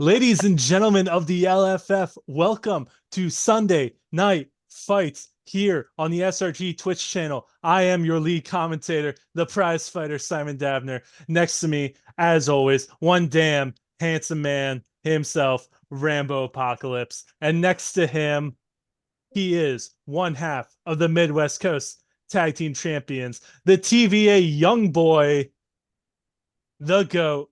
Ladies and gentlemen of the LFF, welcome to Sunday Night Fights here on the SRG Twitch channel. I am your lead commentator, the prize fighter, Simon Dabner. Next to me, as always, one damn handsome man himself, Rambo Apocalypse. And next to him, he is one half of the Midwest Coast Tag Team Champions, the TVA young boy, the GOAT,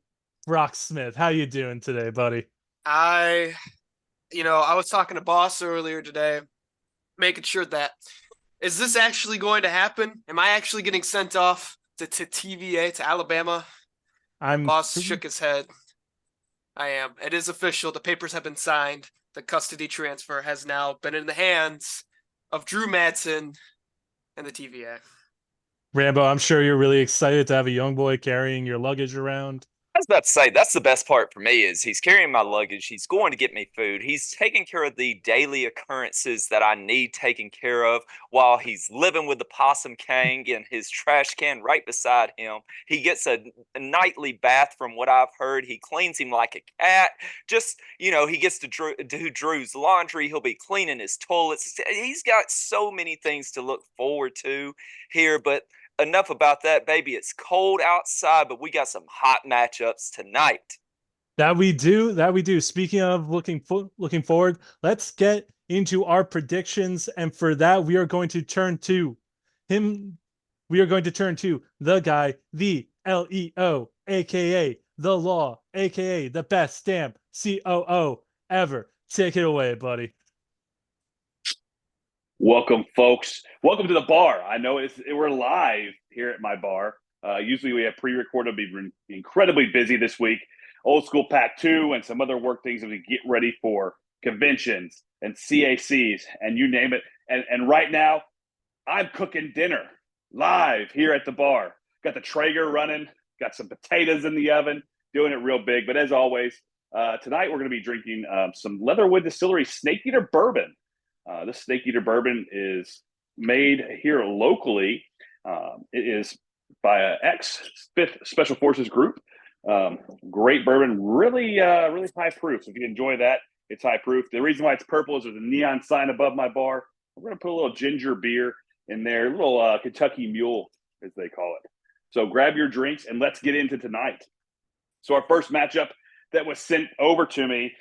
Brock Smith. How you doing today, buddy? I, I was talking to Boss earlier today, making sure that is this actually going to happen? Am I actually getting sent off to TVA to Alabama? I'm Boss shook his head. I am. It is official. The papers have been signed. The custody transfer has now been in the hands of Drew Madsen and the TVA. Rambo. I'm sure you're really excited to have a young boy carrying your luggage around. I was about to say that's the best part for me is he's carrying my luggage. He's going to get me food. He's taking care of the daily occurrences that I need taken care of while he's living with the possum king in his trash can right beside him. He gets a nightly bath from what I've heard. He cleans him like a cat. Just, he gets to do Drew's laundry. He'll be cleaning his toilets. He's got so many things to look forward to here, but enough about that, baby. It's cold outside, but we got some hot matchups tonight. That we do. That we do. Speaking of looking forward, let's get into our predictions. And for that, we are going to turn to him. We are going to turn to the guy, the LEO, aka the Law, aka the best damn COO ever. Take it away, buddy. Welcome, folks. Welcome to the bar. I know we're live here at my bar. Usually we have pre-recorded. We've been incredibly busy this week. Old School Pack 2 and some other work things as we get ready for conventions and CACs and you name it. And right now, I'm cooking dinner live here at the bar. Got the Traeger running, got some potatoes in the oven, doing it real big. But as always, tonight we're going to be drinking some Leatherwood Distillery Snake Eater Bourbon. This Snake Eater Bourbon is made here locally. It is by an ex-Fifth Special Forces group. Great bourbon, really high proof. So if you enjoy that, it's high proof. The reason why it's purple is there's a neon sign above my bar. We're going to put a little ginger beer in there, a little Kentucky Mule, as they call it. So grab your drinks and let's get into tonight. So our first matchup that was sent over to me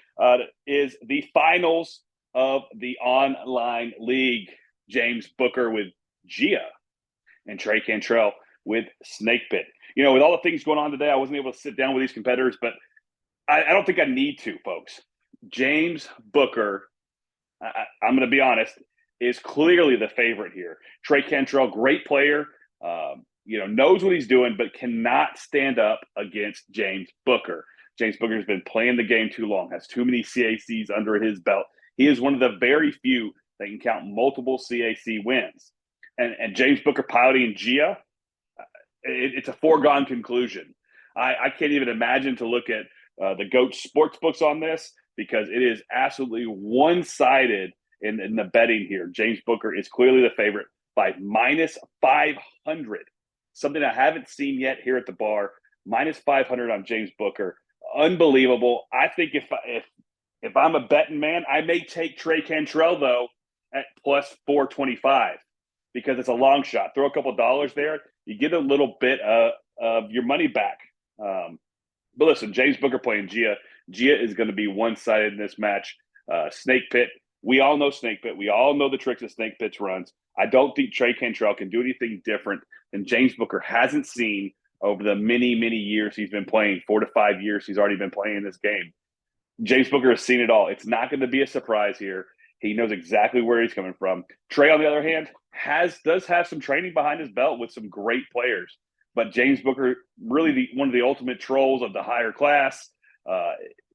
is the finals of the online league. James Booker with Gia and Trey Cantrell with Snake Pit. With all the things going on today, I wasn't able to sit down with these competitors, but I don't think I need to, folks. James Booker, I'm going to be honest, is clearly the favorite here. Trey Cantrell, great player, knows what he's doing, but cannot stand up against James Booker. James Booker has been playing the game too long, has too many CACs under his belt. He is one of the very few that can count multiple CAC wins. And James Booker piloting Gia, it's a foregone conclusion. I can't even imagine to look at the GOAT sports books on this because it is absolutely one-sided in the betting here. James Booker is clearly the favorite by minus 500, something I haven't seen yet here at the bar. Minus 500 on James Booker. Unbelievable. I think if I'm a betting man, I may take Trey Cantrell, though, at plus 425 because it's a long shot. Throw a couple dollars there. You get a little bit of your money back. But listen, James Booker playing Gia. Gia is going to be one-sided in this match. Snake Pit, we all know Snake Pit. We all know the tricks that Snake Pit runs. I don't think Trey Cantrell can do anything different than James Booker hasn't seen over the many, many years he's been playing. 4 to 5 years he's already been playing this game. James Booker has seen it all. It's not going to be a surprise here. He knows exactly where he's coming from. Trey, on the other hand, does have some training behind his belt with some great players. But James Booker, really one of the ultimate trolls of the higher class.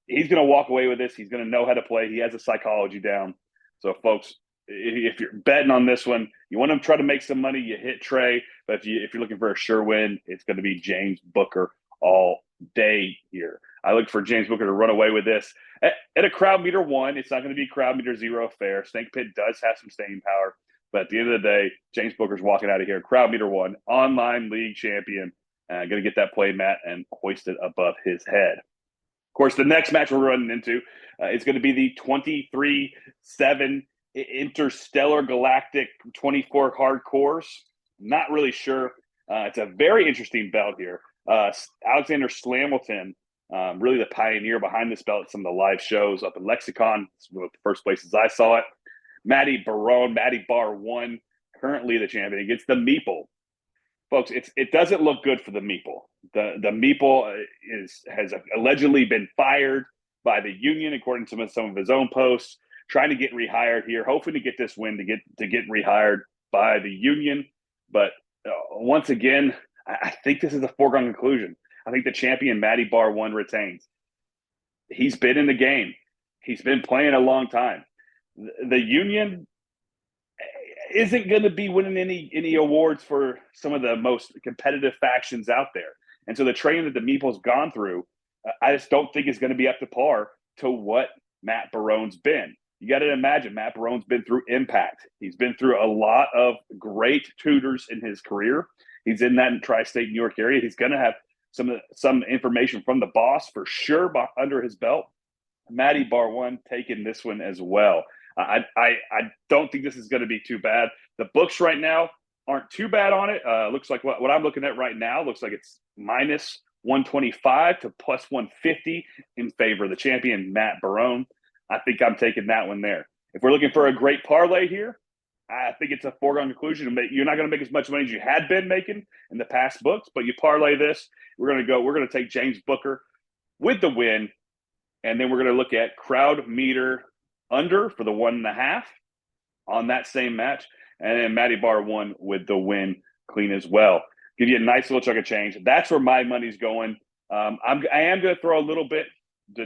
He's going to walk away with this. He's going to know how to play. He has the psychology down. So, folks, if you're betting on this one, you want to try to make some money, you hit Trey. But if you're looking for a sure win, it's going to be James Booker all day here. I look for James Booker to run away with this. At a crowd meter 1, it's not going to be crowd meter 0 affair. Snake Pit does have some staying power. But at the end of the day, James Booker's walking out of here. Crowd meter 1, online league champion. Going to get that play mat and hoist it above his head. Of course, the next match we're running into is going to be the 23-7 Interstellar Galactic 24 Hardcores. Not really sure. It's a very interesting belt here. Alexander Slamilton, really the pioneer behind this belt at some of the live shows up in Lexicon. It's one of the first places I saw it. Matt Bar 1, currently the champion against the MEEPLE. Folks, it doesn't look good for the MEEPLE. The MEEPLE has allegedly been fired by the union, according to some of his own posts, trying to get rehired here, hoping to get this win to get rehired by the union. But once again, I think this is a foregone conclusion. I think the champion, Matty Bar 1, retains. He's been in the game. He's been playing a long time. The union isn't going to be winning any awards for some of the most competitive factions out there. And so the training that the MEEPLE's gone through, I just don't think is going to be up to par to what Matt Barone's been. You got to imagine Matt Barone's been through Impact. He's been through a lot of great tutors in his career. He's in that tri-state New York area. He's going to have some information from the boss for sure under his belt. Matty Bar 1 taking this one as well. I don't think this is going to be too bad. The books right now aren't too bad on it. Looks like what I'm looking at right now looks like it's minus 125 to plus 150 in favor of the champion, Matt Barone. I think I'm taking that one there. If we're looking for a great parlay here, I think it's a foregone conclusion. You're not going to make as much money as you had been making in the past books, but you parlay this. We're going to take James Booker with the win, and then we're going to look at crowd meter under for the 1.5 on that same match, and then Matty Bar 1 with the win clean as well. Give you a nice little chunk of change. That's where my money's going. I am going to throw a little bit,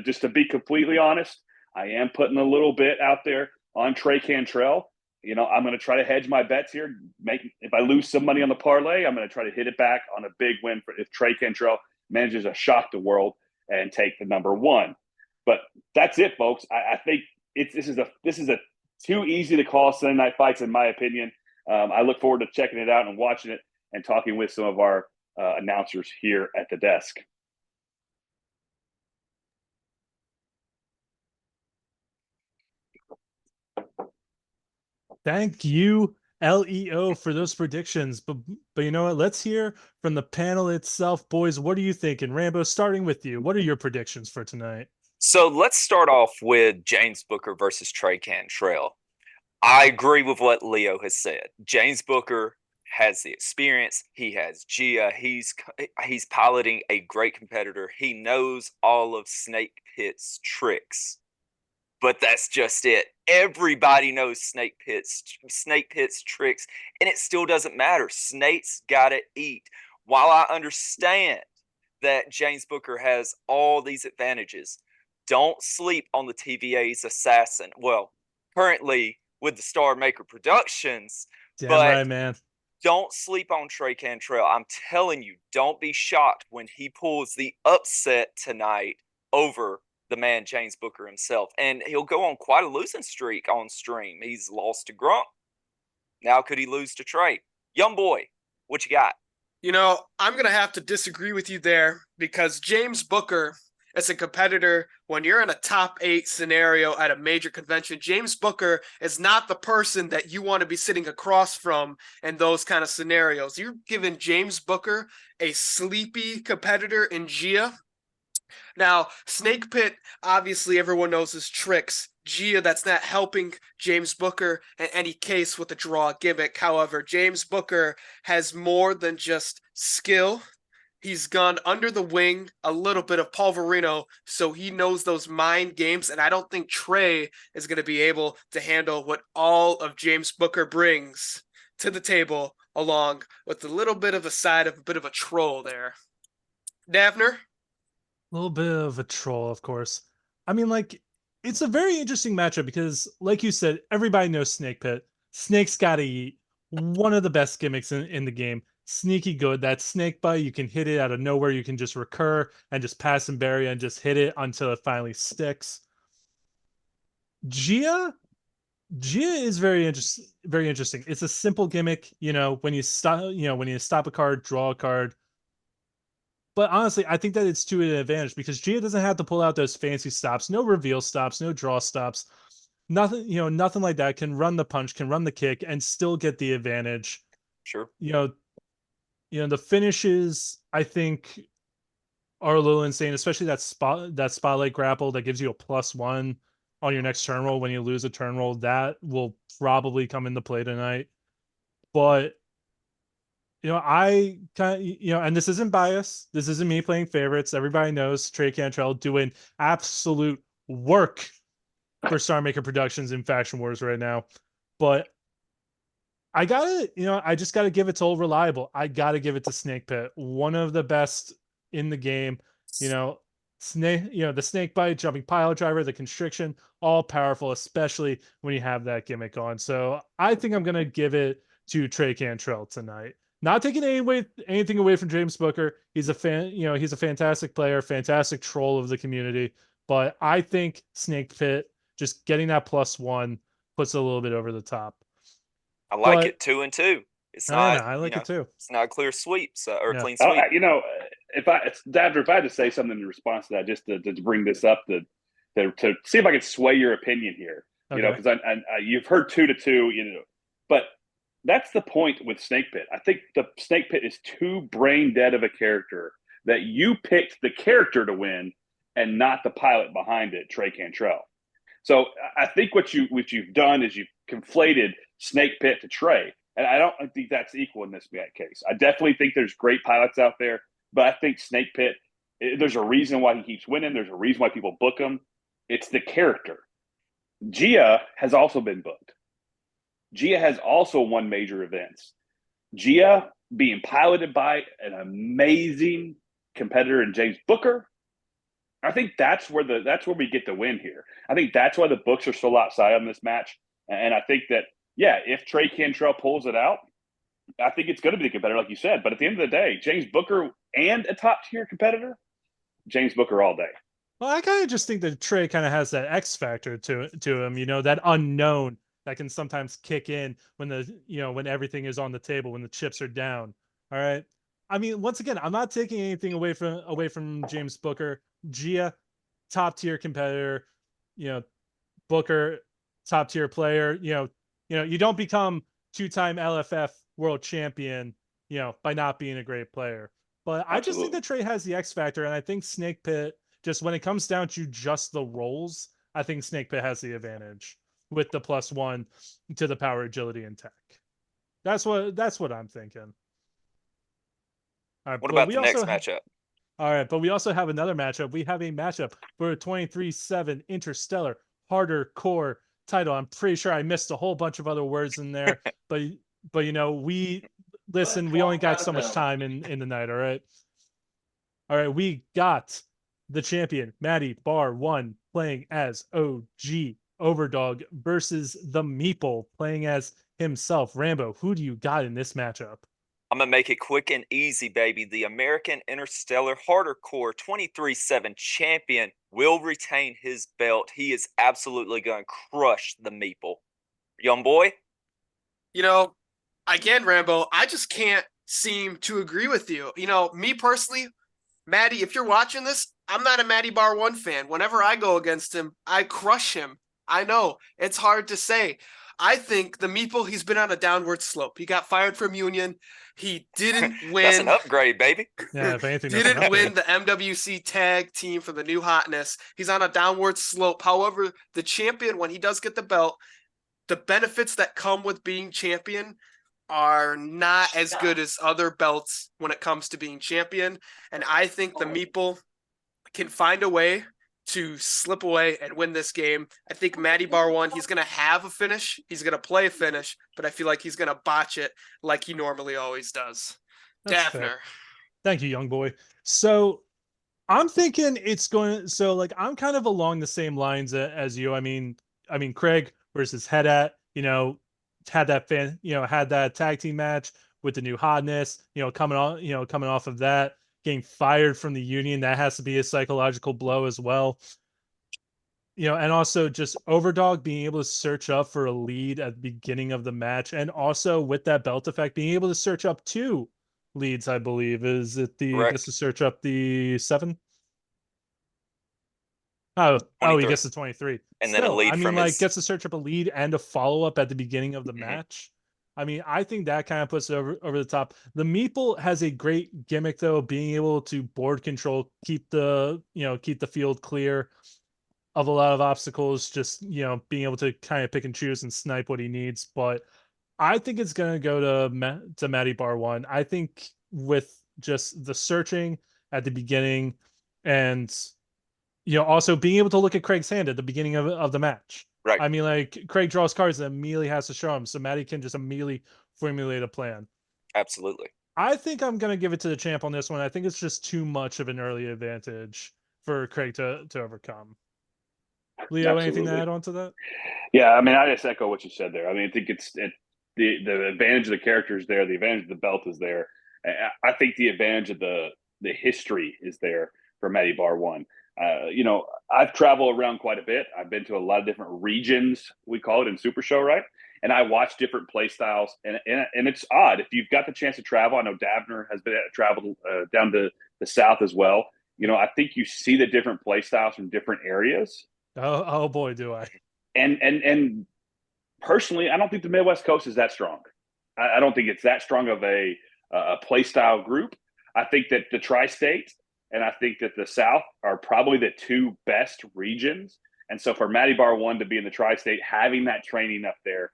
just to be completely honest. I am putting a little bit out there on Trey Cantrell. I'm going to try to hedge my bets here. If I lose some money on the parlay, I'm going to try to hit it back on a big win if Trey Cantrell manages to shock the world and take the number 1. But that's it, folks. I think this is a too easy to call Sunday night fights, in my opinion. I look forward to checking it out and watching it and talking with some of our announcers here at the desk. Thank you, LEO, for those predictions. But you know what? Let's hear from the panel itself. Boys, what are you thinking? Rambo, starting with you. What are your predictions for tonight? So let's start off with James Booker versus Trey Cantrell. I agree with what Leo has said. James Booker has the experience. He has Gia. He's piloting a great competitor. He knows all of Snake Pit's tricks. But that's just it. Everybody knows Snake Pit's tricks, and it still doesn't matter. Snake's got to eat. While I understand that James Booker has all these advantages, don't sleep on the TVA's assassin. Well, currently with the Star Maker Productions. Damn but right, man. Don't sleep on Trey Cantrell. I'm telling you, don't be shocked when he pulls the upset tonight over the man James Booker himself. And he'll go on quite a losing streak on stream. He's lost to Grump. Now could he lose to Trey? Young boy, what you got? I'm going to have to disagree with you there because James Booker, as a competitor, when you're in a top 8 scenario at a major convention, James Booker is not the person that you want to be sitting across from in those kind of scenarios. You're giving James Booker a sleepy competitor in Gia. Now, Snake Pit, obviously everyone knows his tricks. Gia, that's not helping James Booker in any case with the draw gimmick. However, James Booker has more than just skill. He's gone under the wing, a little bit of Pulverino, so he knows those mind games, and I don't think Trey is going to be able to handle what all of James Booker brings to the table, along with a little bit of a side of a bit of a troll there. Davner? A little bit of a troll, of course. I mean, it's a very interesting matchup because, like you said, everybody knows Snake Pit. Snake's got to eat. One of the best gimmicks in the game. Sneaky good. That snake bite, you can hit it out of nowhere. You can just recur and just pass and bury and just hit it until it finally sticks. Gia is very interesting. It's a simple gimmick. When you stop a card, draw a card. But honestly, I think that it's to an advantage because Gia doesn't have to pull out those fancy stops, no reveal stops, no draw stops, nothing, nothing like that. Can run the punch, can run the kick, and still get the advantage. Sure. The finishes I think are a little insane, especially that spotlight grapple that gives you a +1 on your next turn roll when you lose a turn roll. That will probably come into play tonight. But I kind of, and this isn't bias. This isn't me playing favorites. Everybody knows Trey Cantrell doing absolute work for Star Maker Productions in Faction Wars right now. But I just gotta give it to Old Reliable. I gotta give it to Snake Pit, one of the best in the game. The snake bite, jumping pile driver, the constriction, all powerful, especially when you have that gimmick on. So I think I'm gonna give it to Trey Cantrell tonight. Not taking anything away from James Booker. He's a he's a fantastic player, fantastic troll of the community. But I think Snake Pit just getting that +1 puts it a little bit over the top. I like it 2-2. It's not. I like it too. It's not a clear sweep or Yeah. clean sweep. If I had to say something in response to that, just to bring this up, to see if I can sway your opinion here, Okay. because you've heard 2-2, but that's the point with Snake Pit. I think the Snake Pit is too brain dead of a character that you picked the character to win and not the pilot behind it, Trey Cantrell. So I think what you've done is you've conflated Snake Pit to Trey, and I don't think that's equal in this case. I definitely think there's great pilots out there, but I think Snake Pit, there's a reason why he keeps winning. There's a reason why people book him. It's the character. Gia has also been booked. Gia has also won major events. Gia being piloted by an amazing competitor in James Booker. I think that's where we get the win here. I think that's why the books are still outside on this match. And I think that, if Trey Cantrell pulls it out, I think it's going to be the competitor, like you said. But at the end of the day, James Booker and a top-tier competitor, James Booker all day. Well, I kind of just think that Trey kind of has that X factor to him, that unknown that can sometimes kick in when when everything is on the table, when the chips are down. All right. I mean, once again, I'm not taking anything away from James Booker. Gia, top tier competitor, Booker, top tier player. You don't become 2-time LFF world champion, by not being a great player. But I just think that Trey has the X factor, and I think Snake Pit, just when it comes down to just the rolls, I think Snake Pit has the advantage with the +1 to the power, agility, and tech. That's what I'm thinking. All right, what about the next matchup? All right, but we also have another matchup. We have a matchup for a 23/7 Interstellar Hardcore title. I'm pretty sure I missed a whole bunch of other words in there, but we only got so much time in the night. All right, we got the champion Matty Barone playing as OG Overdog versus the Meeple playing as himself. Rambo, who do you got in this matchup? I'm going to make it quick and easy, baby. The American Interstellar Hardcore 23/7 champion will retain his belt. He is absolutely going to crush the Meeple. Young boy? Again, Rambo, I just can't seem to agree with you. Me personally, Matty, if you're watching this, I'm not a Matty Barone fan. Whenever I go against him, I crush him. I know, it's hard to say. I think the Meeple, he's been on a downward slope. He got fired from Union. He didn't win. That's an upgrade, baby. Yeah, if anything, didn't win the MWC tag team for the new hotness. He's on a downward slope. However, the champion, when he does get the belt, the benefits that come with being champion are not as good as other belts when it comes to being champion. And I think the Meeple can find a way to slip away and win this game. I think Matty Barone, he's going to have a finish. He's going to play a finish, but I feel like he's going to botch it like he normally always does. That's Daphner. fair. Thank you, young boy. So I'm thinking I'm kind of along the same lines as you. I mean, Craig versus Headat, had that tag team match with the new hotness, coming off of that, getting fired from the Union. That has to be a psychological blow as well. And also just Overdog being able to search up for a lead at the beginning of the match. And also with that belt effect, being able to search up 2 leads, I believe. Is it the Correct. gets to search up the 7? Oh, he 23. gets to 23. And then a lead I mean, from like, his- gets to search up a lead and a follow-up at the beginning of the Mhm. match. I mean, I think that kind of puts it over the top. The Meeple has a great gimmick, though, being able to board control, keep the field clear of a lot of obstacles, just, being able to kind of pick and choose and snipe what he needs. But I think it's going to go to Matty Bar 1. I think with just the searching at the beginning and, also being able to look at Craig's hand at the beginning of the match. Right. I mean, like, Craig draws cards and immediately has to show him. So Matty can just immediately formulate a plan. Absolutely. I think I'm going to give it to the champ on this one. I think it's just too much of an early advantage for Craig to overcome. Leo, anything to Absolutely. add on to that? Yeah, I mean, I just echo what you said there. I mean, I think the advantage of the character is there. The advantage of the belt is there. I think the advantage of the history is there for Matty Bar 1. I've traveled around quite a bit. I've been to a lot of different regions, we call it in Super Show, right? And I watch different play styles, and it's odd. If you've got the chance to travel, I know Davner has been traveled down to the South as well. I think you see the different play styles from different areas. Oh boy, do I. And personally, I don't think the Midwest Coast is that strong. I don't think it's that strong of a play style group. I think that the Tri-State and I think that the South are probably the two best regions. And so for Matty Bar 1 to be in the Tri-State, having that training up there,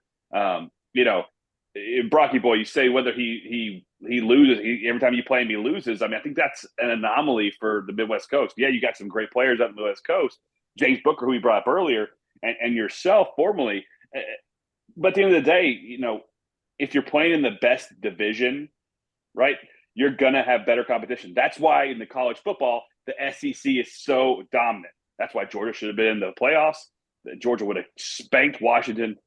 Brocky boy, you say whether he loses, every time you play him, he loses. I mean, I think that's an anomaly for the Midwest Coast. Yeah, you got some great players out in the Midwest Coast. James Booker, who we brought up earlier, and yourself formerly. But at the end of the day, if you're playing in the best division, right, you're going to have better competition. That's why in the college football, the SEC is so dominant. That's why Georgia should have been in the playoffs. Georgia would have spanked Washington.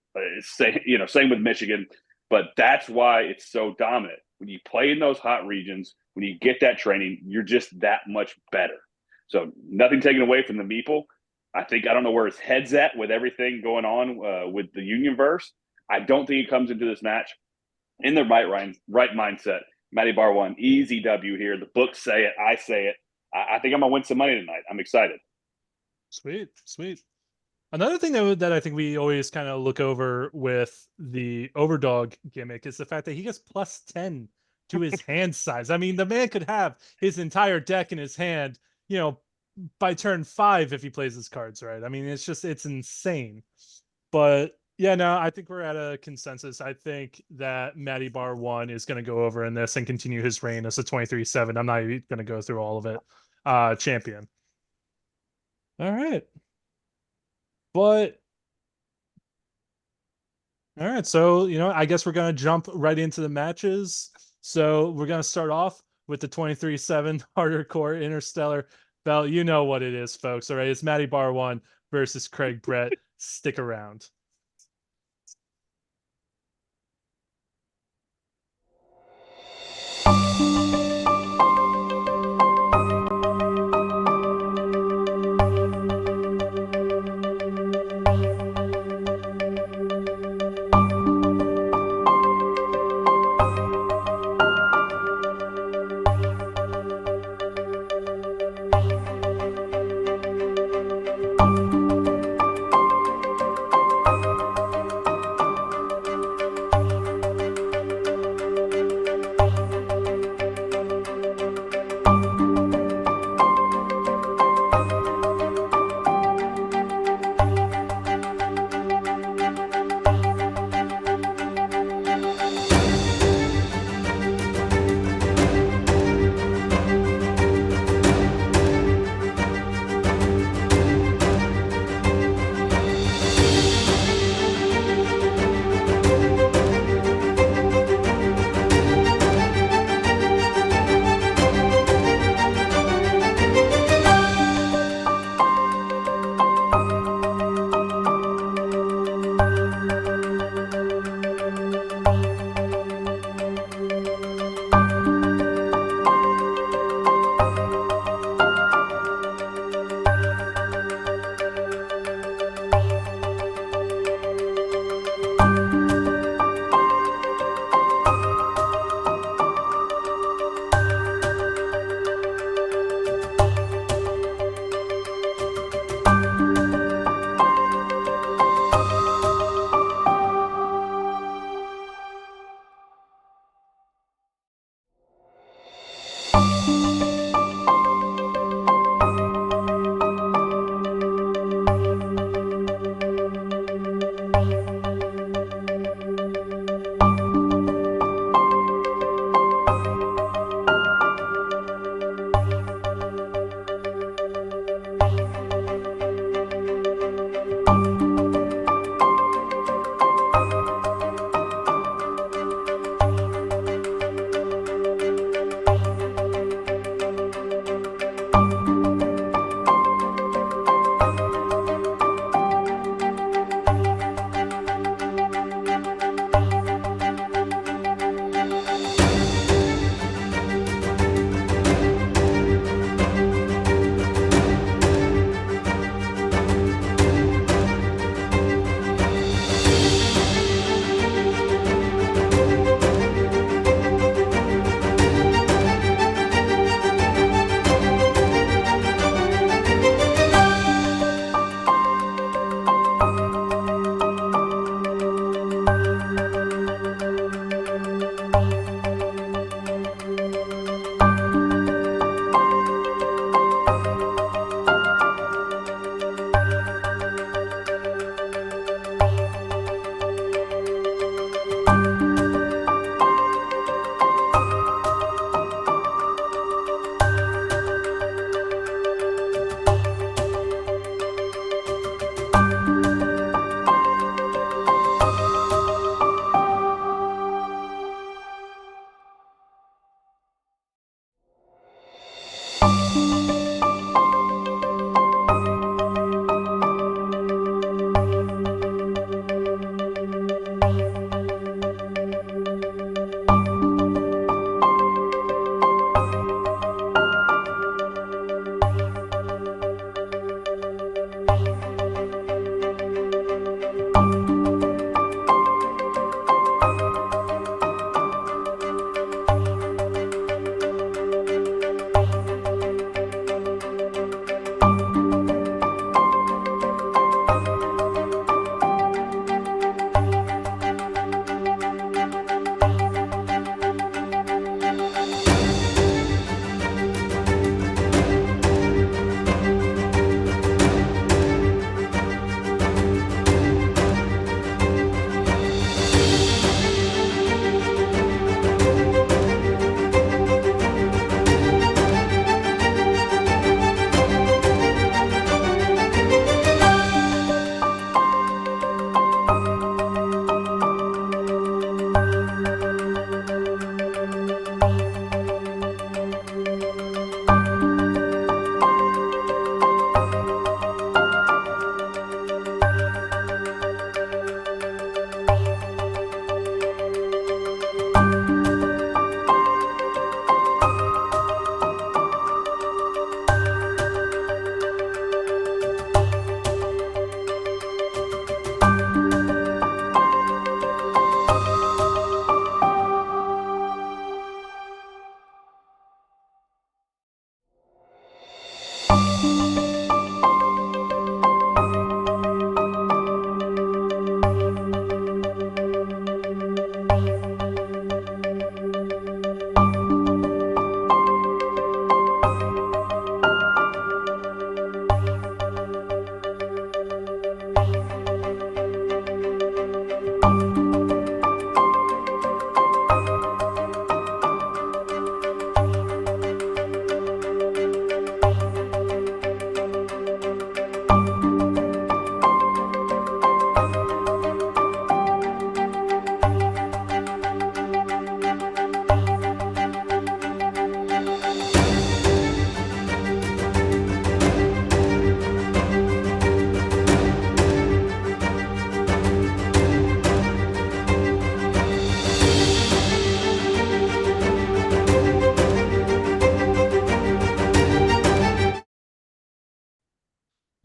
Same with Michigan. But that's why it's so dominant. When you play in those hot regions, when you get that training, you're just that much better. So nothing taken away from the Meeple. I don't know where his head's at with everything going on with the Unionverse. I don't think he comes into this match in the right mindset. Matty Bar 1, easy W here. The books say it. I say it. I think I'm going to win some money tonight. I'm excited. Sweet. Another thing that I think we always kind of look over with the Overdog gimmick is the fact that he gets +10 to his hand size. I mean, the man could have his entire deck in his hand, by turn 5 if he plays his cards right. I mean, it's insane. But yeah, no, I think we're at a consensus. I think that Matty Bar 1 is going to go over in this and continue his reign as a 23-7. I'm not even going to go through all of it. Champion. All right. But all right, so I guess we're gonna jump right into the matches. So we're gonna start off with the 23-7 Hardcore Interstellar belt. You know what it is, folks. All right, it's Matty Bar 1 versus Craig Brett. Stick around.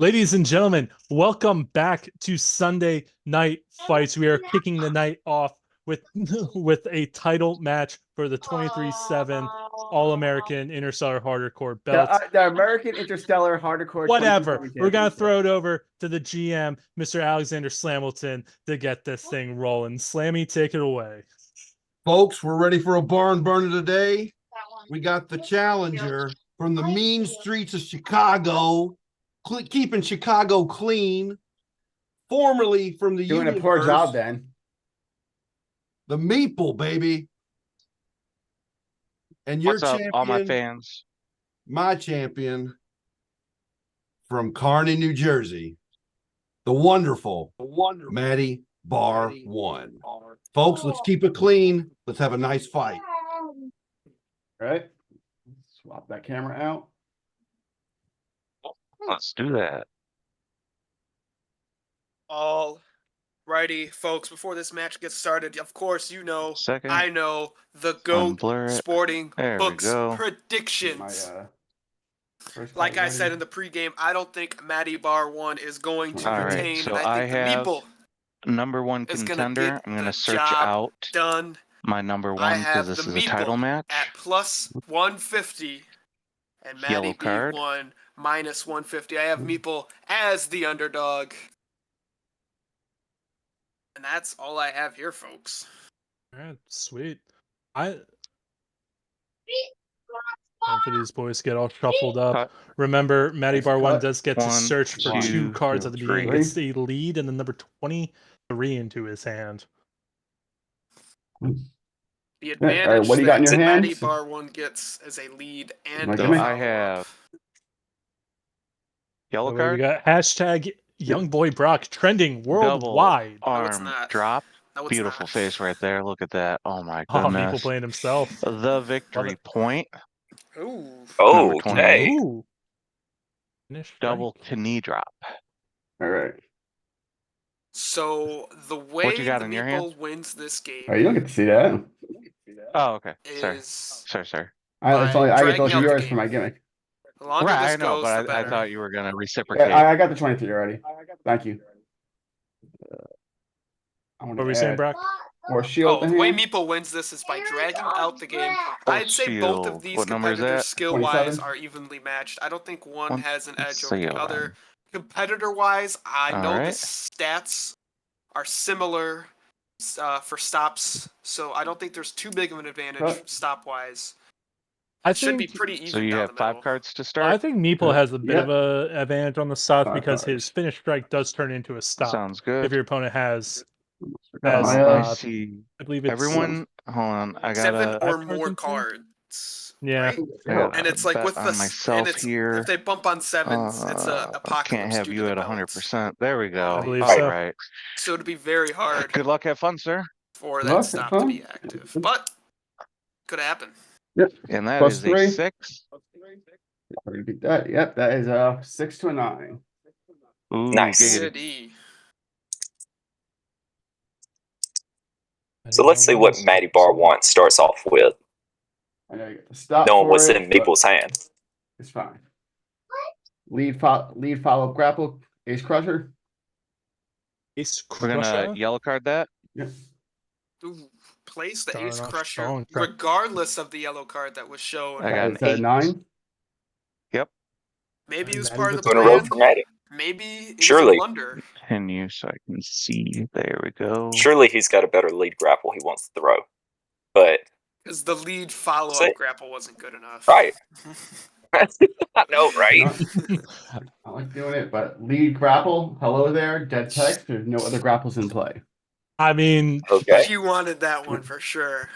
Ladies and gentlemen, welcome back to Sunday Night Fights. We are kicking the night off with with a title match for the 23/7 All-American Interstellar Hardcore belts. The American Interstellar Hardcore Whatever. Championship. We're gonna throw it over to the GM, Mr. Alexander Slamilton, to get this thing rolling. Slammy, take it away. Folks, we're ready for a barn burner today. We got the challenger from the mean streets of Chicago, keeping Chicago clean. Formerly from the Doing universe, a poor job then. the MEEPLE, baby. And your What's up, champion, all my fans? my champion from Kearney, New Jersey, the wonderful Matty Bar One. Folks, let's keep it clean. Let's have a nice fight. All right. Swap that camera out. Let's do that. All righty, folks. Before this match gets started, of course, you know, Second. I know the GOAT Unblur it. Sporting There we Books go. predictions. First Like fight I said ready. in the pregame, I don't think Matty Bar 1 is going to All right, retain. so and I think I have the Meeple Number one is gonna contender. get I'm gonna the search job out done my number I one have because this the is a title Meeple match. at plus 150 and Matty Yellow card. B1 minus 150. I have Meeple as the underdog. And that's all I have here, folks. All right, sweet. Time for these boys to get all shuffled up. Cut. Remember, Matty Next Bar 1 cut. does get to One, search for two two, cards at the beginning. three. Gets the lead and the number 23 into his hand. The advantage right, what do you got in that your Matty hands? Bar 1 gets as a lead and Like, a give me. I follow-up. have yellow So we card, got hashtag Young Boy Brock trending double worldwide. arm not. drop. No, it's Beautiful not. face right there. Look at that. Oh my Oh, Meeple goodness. playing himself. The victory it. point. Ooh. Number Okay. 28. Ooh. Finish Double strike. to knee drop. All right. So the way you got the in your hand? Meeple wins this game Oh, you don't get to see that. Oh, okay. Sorry. is Sorry. It's only I get dragging those out are the yours game. for my gimmick. the longer Right, this I know, goes, but the I better. thought you were gonna reciprocate. Yeah, I got the 23 already. Thank you. I want What were we to saying, add Brock? more shield. Oh, to the way hand. Meeple wins this is by dragging out the game. Oh, I'd say both of shield. these What number is competitors, that? skill-wise, 27? are evenly matched. I don't think one One- has an edge let's over see, the all other. right. Competitor-wise, I All know the right. stats are similar for stops, so I don't think there's too big of an advantage Cut. stop-wise. I It should be think pretty even So you down have the 5 middle. cards to I start. think Meeple has a bit of a advantage on the stops 5 because cards. his finish strike does turn into a stop. Sounds good. If your opponent has, Got as my, I uh, see. I believe it's Everyone, hold on. I 7 gotta. or 5 cards more into? cards. Yeah. Right? I gotta And it's like bet with on the myself and it's here. if they bump on sevens, it's a apocalypse Can't have due you to at the 100%. There we go. I believe All so. right. So it'd be very hard Good luck. Have fun, sir. for Good that luck, stop have to be fun. active. But could happen. And that Plus is 3. a 6. We're gonna beat that. Yep, that is a 6 to a 9. Ooh, Nice. giggity. Goody. So let's see what Matty Bar 1 starts off with, I know you get the stop knowing for what's it, in but Meeple's hand. it's fine. Lead follow grapple ace crusher. Ace We're gonna Crusher. yellow card that. Yep. Ooh, place the Starting ace off crusher strong. regardless of the yellow card that was shown. I got an That is 8. 9. Yep. Maybe it was Matty part of with the Going to roll plan. for Matty. Maybe it Surely. was a blunder. Continue so I can see. There we go. Surely he's got a better lead grapple he wants to throw. But, Because the lead follow-up See? grapple wasn't good enough. right. I know, right? I like doing it, but lead grapple. Hello there, dead text. There's no other grapples in play. I mean, Okay. You wanted that one for sure.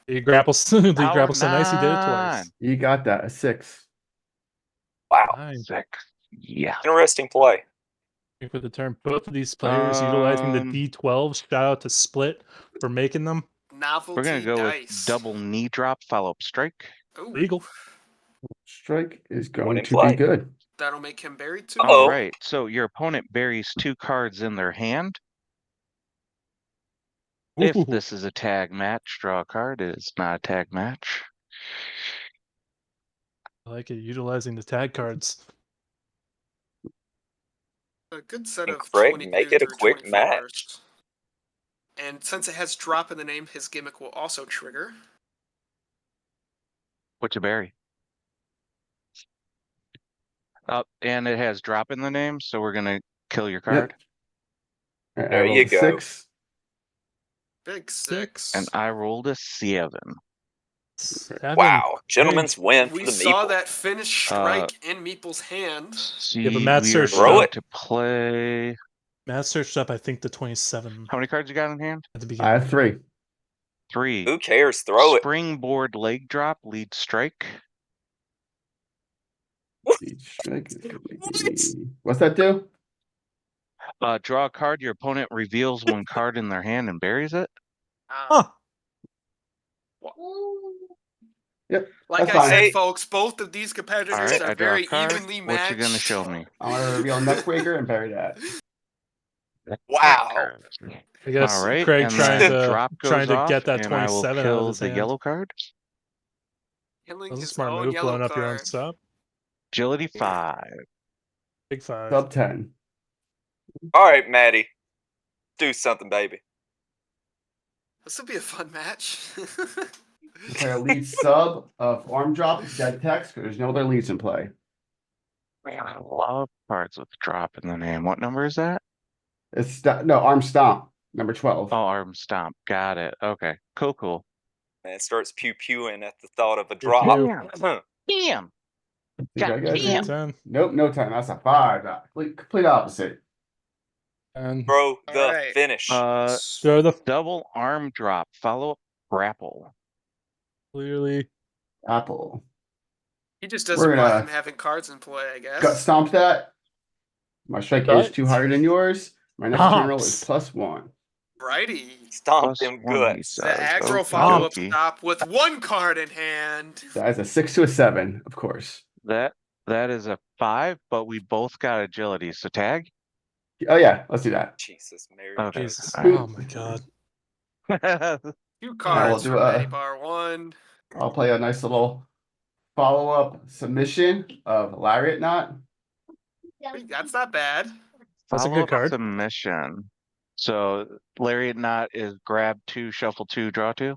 he grapples, he Power grapples so nice he did it 9. twice. You got that, a 6. Wow. 9. 6. Yeah. Interesting play. For the term, both of these players utilizing the D12. Shout out to Split for making them Novelty We're gonna go dice. with double knee drop, follow up strike. Ooh, legal. Strike is One going in to play. be good. that'll make him buried too. Uh-oh. All right. So your opponent buries 2 cards in their hand. If Ooh. this is a tag match, draw a card. It is not a tag match. I like it, utilizing the tag cards. A good set And of Craig, 22 make it a through quick 24. match. And since it has drop in the name, his gimmick will also trigger. What's a berry? And it has drop in the name, so we're gonna kill your card. All right, There I rolled you a go. 6. Big 6. And I rolled a 7. 7. Wow. Craig. Gentleman's win We for the saw Meeple. that finish strike in Meeple's hand. See, but Matt we are searched Throw going it. to play. Matt searched up, I think, the 27 How many cards you got in hand? at the I beginning. have 3. 3. Who cares? Throw it. Springboard leg drop, lead strike. Each strike is gonna be... What's that do? Draw a card. Your opponent reveals one card in their hand and buries it. Huh. Yep, Like that's I fine. said, Hey. folks, both of these competitors All right, are I draw a very card. evenly What matched. you gonna show me? I'm gonna reveal Neckbreaker and bury that. Wow. I guess All right, Craig and trying then to drop goes off, get that and I will 27 out of kill his the hand. yellow card. Killing That was a his smart own move, yellow blowing up your own card. sub. Agility 5. Big 5. Sub 10. All right, Maddie. Do something, baby. This will be a fun match. Play a lead sub of arm drop, dead text, because there's no other leads in play. Man, I love cards with drop in the name. What number is that? It's no arm stomp, number 12. Oh, arm stomp. Got it. Okay. Cool. Man, it starts pew-pewing at the thought of a Pew, drop. pew. Damn. Did I get a 10? 10. Nope, no 10. That's a 5. Complete opposite. And Bro, the Alright. finish. throw the Double arm drop. Follow up grapple. clearly. Apple. He just doesn't We're want gonna him having cards in play, I guess. gut stomp that. My strike is Gut. 2 higher than yours. My next turn roll is Stomps. +1. Righty. Stomp Plus them 1, he guts. The says. aggro Okey follow-up dokey. stop with 1 card in hand. That is a 6 to a 7, of course. That is a 5, but we both got agility. So tag. Oh yeah, let's do that. Jesus, Mary. Okay. Jesus. All right. Oh my god. 2 we'll cards do from a- Matty Bar 1. I'll play a nice little follow-up submission of Lariat Knot. That's not bad. That's a good Follow-up card. submission. So Lariat Knot is grab 2, shuffle 2, draw 2.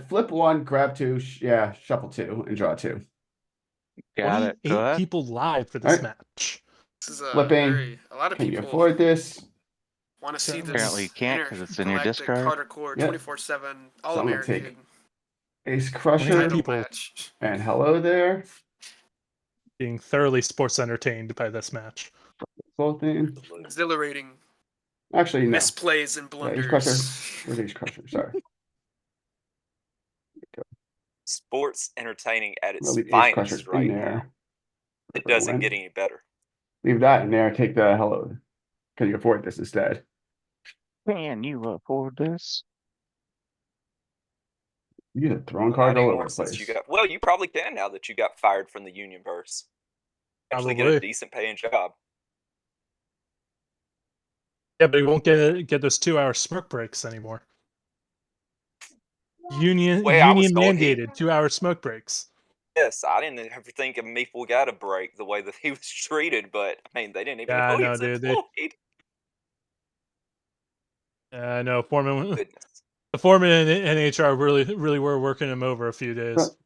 Flip 1, grab 2, yeah, shuffle 2, and draw 2. Got it. 28 Go ahead. people live for this Alright. match. This is a Flipping. a lot of Can you people afford this? want to see this. Apparently you can't, 'cause it's in your discard. Hardcore Yep. 24/7 So I'm gonna All-American take Ace 28 Crusher title people. match. and hello there. Being thoroughly sports entertained by this match. Both in. Exhilarating Actually, no. misplays and Yeah, Ace Crusher. blunders. Where's Ace Crusher? Sorry. Sports entertaining at I'm its gonna leave Ace finest Crusher right in now. there. It doesn't get any better. Leave that in there. Take the hello. Can you afford this instead? Can you afford this? You get a throwing Not card all anymore over the since place. you got. Well, you probably can now that you got fired from the Unionverse. Actually, get a Probably. decent paying job. Yeah, but he won't get those 2-hour smoke breaks anymore. Union Way I was told mandated 2-hour smoke breaks. Yes, I didn't ever think of Meeple got a break the way that he was treated, but I mean, they didn't even Yeah, know I he know, was dude. employed. I know Foreman. Goodness. The foreman and HR really were working him over a few days.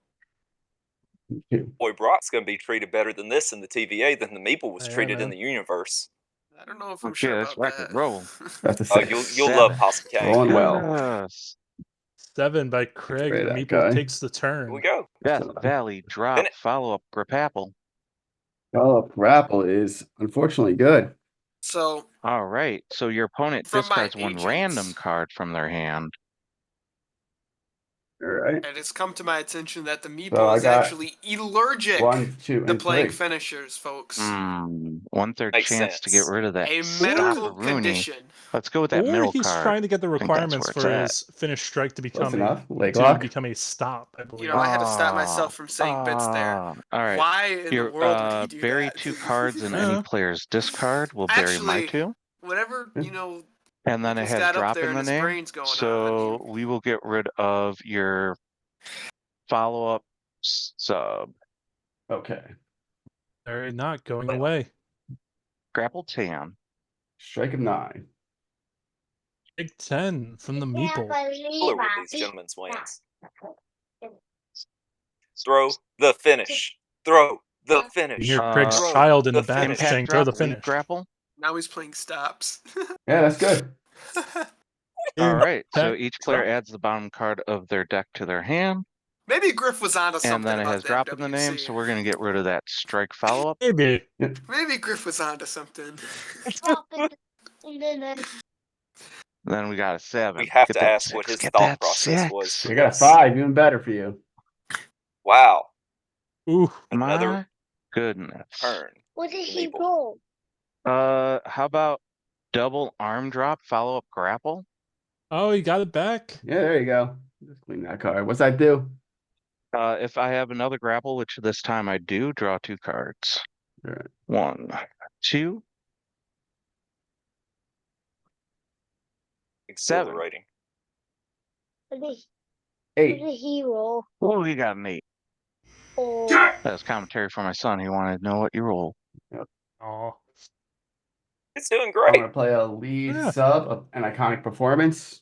Boy, Brock's going to be treated better than this in the TVA than the Meeple was Yeah, treated man. in the Universe. I don't know if I'm Okay, sure let's about rock that. and roll. That's a Oh, 6. you'll love Possum Kane. Rolling well. Yes. 7 by Craig. Spray The that Meeple guy. takes the Here we turn. go. Death Valley drop. Finish. Follow up grapple. Oh, grapple is unfortunately good. So All right. So your opponent From my discards one agents. random card from their hand. All right. it has come to my attention that the Meeple So I is got actually allergic 1, 2, to and playing 3. finishers, folks. 1/3 Makes chance to get sense. rid of that A medical Stopperoonie. condition. Let's go with that Or middle he's card. trying to get the I think that's requirements where it's for at. his finish strike to become enough. Leg to lock. become a stop, I believe. You know, I had to stop myself from saying bits there. All right. Why in Your the world would he do bury that? 2 cards in I any know. player's discard. We'll bury my Actually, 2. whatever, you know, And then it he's has got up drop there in and the his name. brain's going So on. we will get rid of your follow-up sub. Okay. They're not going away. Grapple Tam. Strike of 9. Big 10 from the Meeple. With these gentlemen's wins. Throw the finish. Throw the You finish. hear Craig's Throw child in the the back finish. saying, Impact throw the drop, lead finish. grapple. Now he's playing stops. Yeah, that's good. All right. So Impact each player drop. adds the bottom card of their deck to their hand, Maybe Griff was onto and something then it about has the drop in the name. MWC. So we're gonna get rid of that strike follow up. Maybe. Maybe Griff was onto something. Then we got a 7. We have Get to that ask what 6, his get thought that process 6. was. You got a Yes. 5, even better for you. Wow. Ooh. Another My goodness. turn. What did he Meeple. roll? How about double arm drop, follow up grapple? Oh, you got it back. Yeah, there you go. Just clean that card. What's that do? If I have another grapple, which this time I do, draw 2 cards. Alright. 1, 2, Exhilarating. What did 8. he roll? Oh, you got an 8. Oh, That was commentary for my son. He wanted to know what you roll. Oh. It's doing I'm great. going to play a lead Yeah. sub of an iconic performance.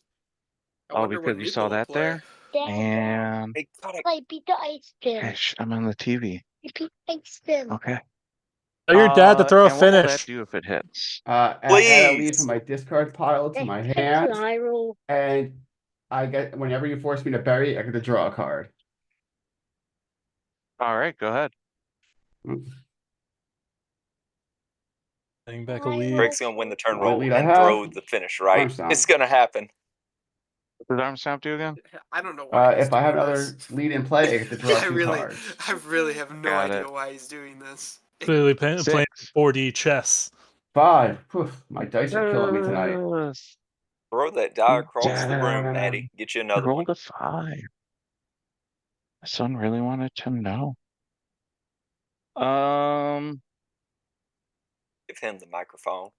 I Oh, wonder because when you saw Meeple will that play. there? Dad, And Hey, God, I beat the ice bin. gosh, I'm on the TV. I beat the ice bin. Okay. Tell your dad to throw a and what will that finish. do if it hits? Add a lead Please. from my discard pile to my That's hand. an eye roll. And I get, whenever you force me to bury, I get to draw a card. All right, go ahead. Getting back a I lead. roll. Greg's gonna win the turn Only roll lead I and have. throw the finish, right? Armstrong. It's gonna happen. What did arm stamp do again? I don't know why. he's If I have doing another this. lead in play, I get to draw 2 cards. I really have no Got idea it. why he's doing this. Clearly playing 6. 4D chess. 5. Whew, my dice are killing me tonight. Throw that die across the room, Maddie. Get you another Roll one. the 5. My son really wanted to know. Give him the microphone.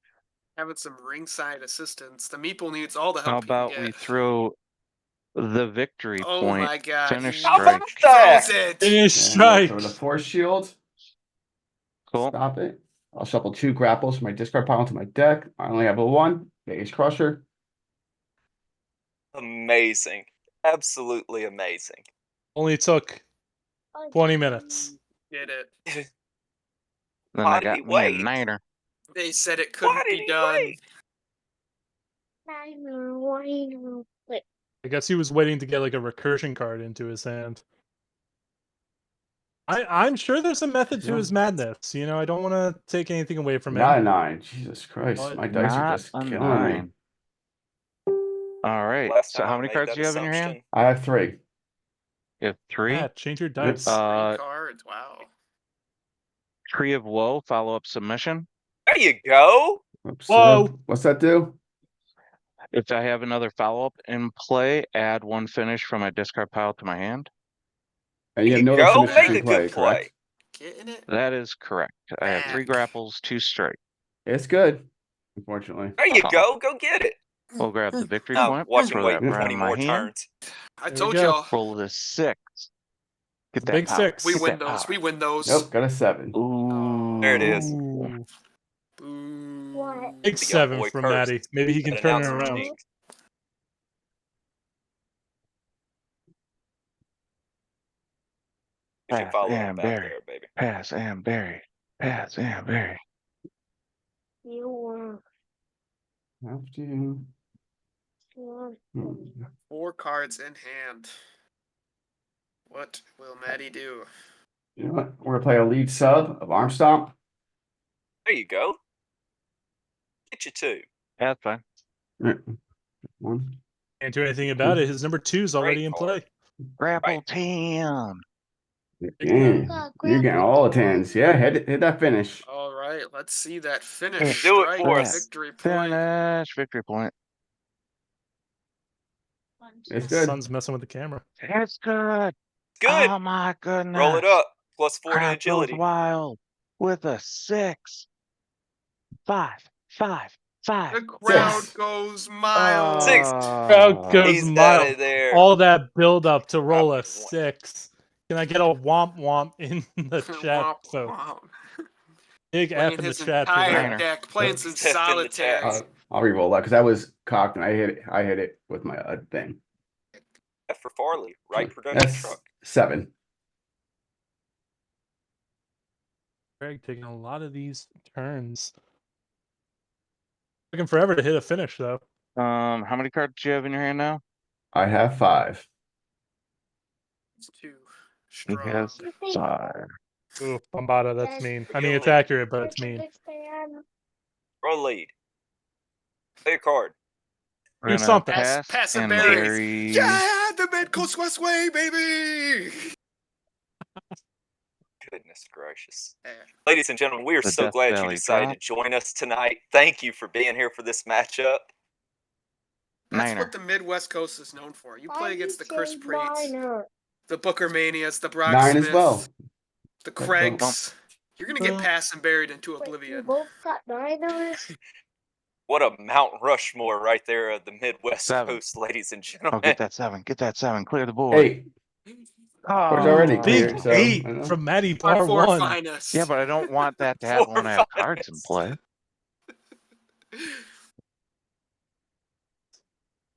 Having some ringside assistance. The Meeple needs all the help How he can about get. we throw the victory Oh point? my god. Finish he How about strike. that? throws it. Finish And strike. throw the force shield. Cool. Stop it. I'll shuffle 2 grapples from my discard pile into my deck. I only have a 1. Ace Crusher. Amazing. Absolutely amazing. Only took 20 minutes. Did it. Then Why I did got he me a wait? niner. They said it Why couldn't did be he done. wait? Wait. I guess he was waiting to get like a recursion card into his hand. I'm sure there's a method to Yeah. his madness. You know, I don't want to take anything away from Not a him. 9. Jesus Christ. What? My dice are Not just a killing me. 9. All right. Last So time how I many made cards that do you have in your hand? assumption, I have 3. You have 3. Yeah, change your dice. 3 Uh, cards. Wow. Tree of Woe, follow up submission. There you go. Oops, Whoa. what's that do? If I have another follow up in play, add 1 finish from my discard pile to my hand. And you There have you no go. finishes Make in a play, good play. correct? Getting it That is correct. I have 3 back. grapples, 2 straight. It's good. Unfortunately. There you Oh. go. Go get it. We'll grab the victory Now point. watch him Throw wait that right 20 in my more hand. turns. I There you told go. y'all. Roll the 6. Get The that big power. 6. We Get win that those. power. We win those. Nope, got a 7. Ooh. There it is. Ooh. Boo. What? Big The young 7 boy from cursed. Maddie. Maybe he can That turn it announcer around. jinx. You should Pass follow him and back bury. there, baby. Pass and bury. Pass and bury. You were. Have to. You Hmm. 4 cards in hand. What will Maddie do? You know what? We're gonna play a lead sub of Arm Stomp. There you go. Get you 2. That's fine. Right. 1. Can't do anything about it. His number 2 is already Great in card. play. Grapple Right. 10. Yeah. You're getting all the 10s. Yeah, hit that finish. All right, let's see that finish. Let's do it Strike for and us. victory point. Finish. Victory point. It's His good. son's messing with the camera. It's good. Good. Oh my goodness. Roll it up. +4 to Crap goes agility. wild with a 6. 5, 5, 5. The crowd 6. goes mild. 6. Crowd goes He's out mild. of there. All that build up to roll a Probably 6. Can I get a womp womp in the chat, Womp folks? womp. Big F playing in the his chat for entire that. deck, playing some Step in the chat. solitaire. I'll re-roll that because I was cocked and I hit it with my thing. F for Farley, right production That's truck. 7. Greg taking a lot of these turns. Taking forever to hit a finish though. How many cards do you have in your hand now? I have 5. It's too He strong. has 5. Ooh, Bombada, that's mean. I mean, it's Really? accurate, but it's mean. Roll lead. Play a card. We're Do gonna something. Pass and and berries. bury. Yeah, the man goes West Way, baby. Goodness gracious. Yeah. Ladies and gentlemen, we are The so Death glad you Valley decided drop. to join us tonight. Thank you for being here for this matchup. That's Niner. what the Midwest Coast is known for. You play against the Chris Preets, Minor. the Booker Manias, the Brock 9 Smiths, as well. the That's Craigs. You're gonna get passed and buried into Wait, you oblivion. both got minors? What a Mount Rushmore right there of the Midwest 7. Coast, ladies and Oh, gentlemen. get that 7. Get that 7. Clear the board. 8. Board's already Oh, clear. Big So, I 8 don't know. from Matty Our Bar four 1. finest. Yeah, but I don't want that to happen when I have cards in finest. play.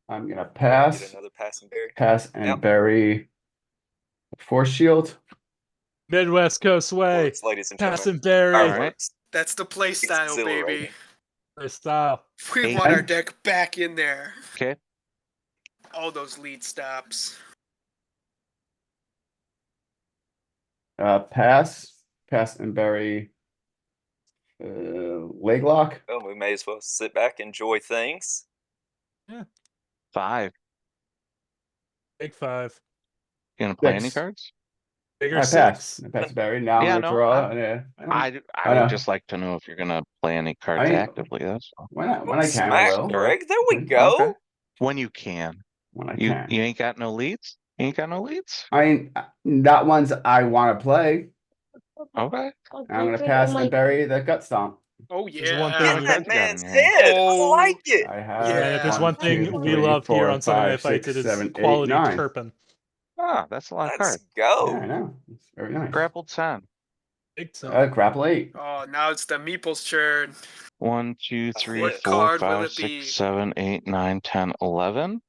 I'm going to Get pass. another pass and bury. Pass and Yep. bury Force Shield. Midwest Coast way. Works, ladies and Pass gentlemen. and bury. Fireworks. That's the play style, baby. Exhilarating. Play style. We 8. want our deck back in there. Okay. All those lead stops. Pass and bury leg lock. Well, we may as well sit back, enjoy things. 5. Big 5. You gonna play any 6. cards? Bigger I 6. pass. I pass bury. Now Yeah, I'm no, gonna draw. Yeah. I I know. would just like to know if you're gonna play any cards I- actively. That's all. When I can, I Smack, will. Greg. There we Okay. go. Okay. When you can. When I You can. ain't got no leads? You ain't got no leads? I mean, not ones I want to play. Okay. I'm gonna pass and bury the gut stomp. Oh There's yeah. one In thing- that Cards you got in man's your hand? head. Oh, I like it. I have Yeah. Man, if there's 1, one thing 2, we 3, love 4, here on Sunday 5, Night Fights, 6, it is 7, 8, quality 9. chirping. Ah, that's a lot of Let's cards. go. Yeah, I know. It's very nice. Grappled 10. Big time. Grapple 8. Oh, now it's the Meeple's turn. 1, 2, 3, What 4, card will 5, it be? 6, 7, 8, 9, 10, 11.